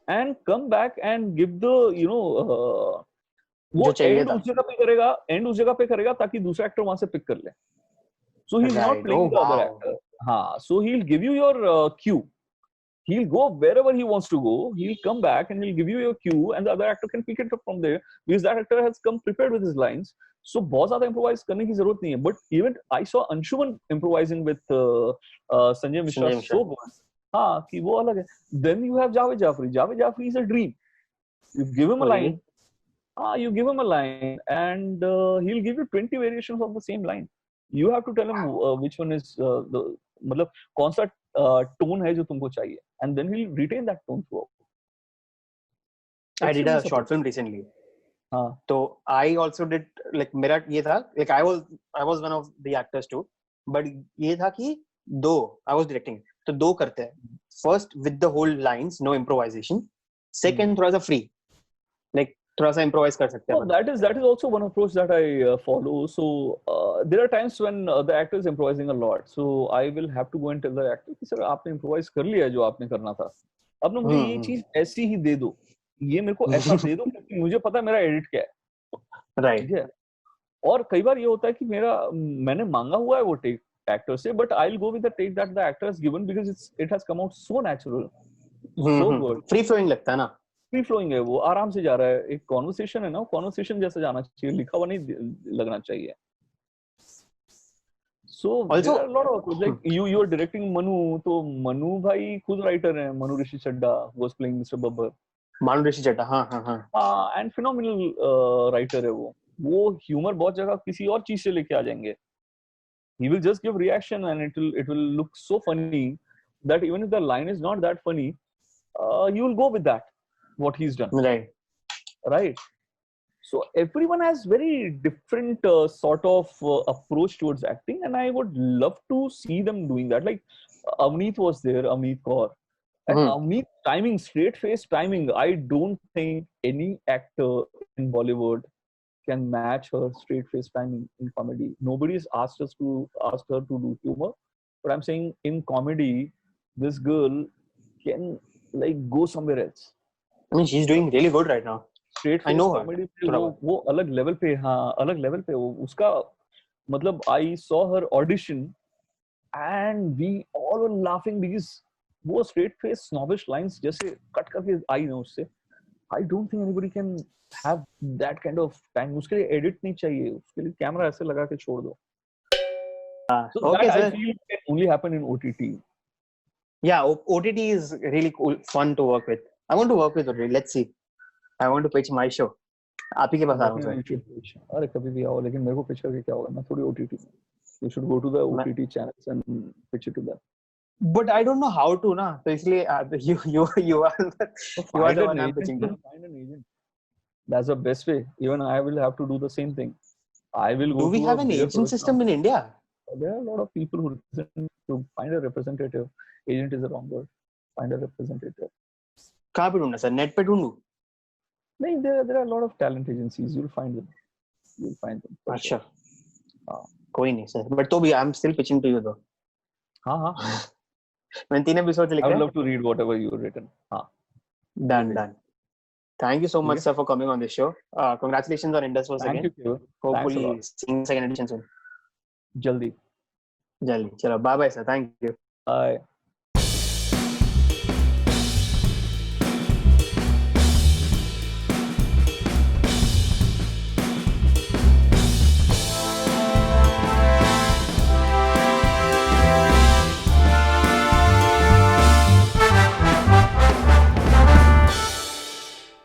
and come back and give the जो वो चाहिए and था. उस जगह पे करेगा ताकि दूसरा एक्टर वहां से पिक कर ले. So he's not Right. playing Oh the other wow. actor. So he'll give you your cue. He'll go wherever he wants to go. He'll come back and he'll give you your cue, and the other actor can pick it up from there because that actor has come prepared with his lines. So बहुत ज़्यादा improvise करने की जरूरत नहीं है. But even I saw Anshuman improvising with Sanjay Mishra Sanjay Mishra. so good. हाँ कि वो अलग है. Then you have Javed Jafri. Javed Jafri is a dream. You give him a Really? line. You give him a line, and he'll give you 20 variations of the same line. You have to tell him which one is the मतलब कौन सा tone है जो तुमको चाहिए, and then he'll retain that tone throughout. I did a Extremely short film recently. हाँ. So I also did like मेरा ये था like I was one of the actors too, but ये था कि दो I was directing तो दो करते हैं. First with the whole lines, no improvisation. Second थोड़ा सा free, like थोड़ा सा improvise कर सकते हैं. Well, that is also one approach that I follow. So there are times when the actor is improvising a lot. So I will have to go and tell the actor कि sir आपने improvise कर लिया जो आपने करना था. अब ना मुझे ये चीज ऐसी ही दे दो, ये मेरे को ऐसा दे दो क्योंकि मुझे पता है मेरा एडिट क्या है. Right. ठीक है. और कई बार ये होता है कि मैंने मांगा हुआ है वो टेक एक्टर से, but I'll go with the take that the actor has given because it has come out so natural, so good. Free flowing लगता है ना. फ्री फ्लोइंग है, वो आराम से जा रहा है. एक कॉन्वर्सेशन है ना, कॉन्वर्सेशन जैसे जाना चाहिए, लिखा हुआ नहीं लगना चाहिए. So Also, there are a lot of like you are directing Manu, तो मनु भाई खुद राइटर हैं. मनु ऋषि चड्डा was playing Mr. Babbar. मानु ऋषि चड्डा. हाँ. And phenomenal राइटर है वो ह्यूमर बहुत जगह किसी और चीज से लेके आ जाएंगे. He will just give reaction and it will look so funny that even if the line is not that funny, you will go with that what he's done. Right. So everyone has very different sort of approach towards acting, and I would love to see them doing that. Like Avneet was there, Avneet Kaur, and Avneet timing, straight face timing. I don't think any actor in Bollywood can match her straight face timing in comedy. Nobody's asked her to do humor, but I'm saying in comedy, this girl can like go somewhere else. I mean, she's doing really good right now. Straight face comedy पे वो अलग level पे, हाँ अलग level पे वो उसका मतलब I saw her audition and we all were laughing because वो straight face snobbish lines जैसे कट करके आई ना उससे. I don't think anybody can have that kind of time. उसके लिए edit नहीं चाहिए, उसके लिए कैमरा ऐसे लगा के छोड़ दो. So okay, that sir. I feel can only happen in OTT. Yeah, OTT is really cool, fun to work with. I want to work with OTT. Let's see. I want to pitch my show. आप ही के पास आ रहा हूँ sir. अरे कभी भी आओ, लेकिन मेरे को pitch करके क्या होगा? मैं थोड़ी OTT. You should go to the OTT channels and pitch it to them. But I don't know how to ना, तो इसलिए you are the one I'm pitching to. Find an agent. That's the best way. Even I will have to do the same thing. I will go. Do we have an agent system in India? There are a lot of people who represent. To find a representative. Agent is the wrong word. Find a representative. कहाँ पे ढूंढना sir? Net पे ढूंढूं? नहीं, there are a lot of talent agencies. You'll find them. अच्छा. कोई नहीं sir. But तो भी I'm still pitching to you though. हाँ. मैंने 3 episodes लिखे. I would love to read whatever you've written. हाँ. Done. Thank you so much, sir, for coming on this show. Congratulations on Indus Wars again. Thank you. Hopefully, seeing second edition soon. Jaldi. Chalo, bye bye, sir. Thank you. Bye.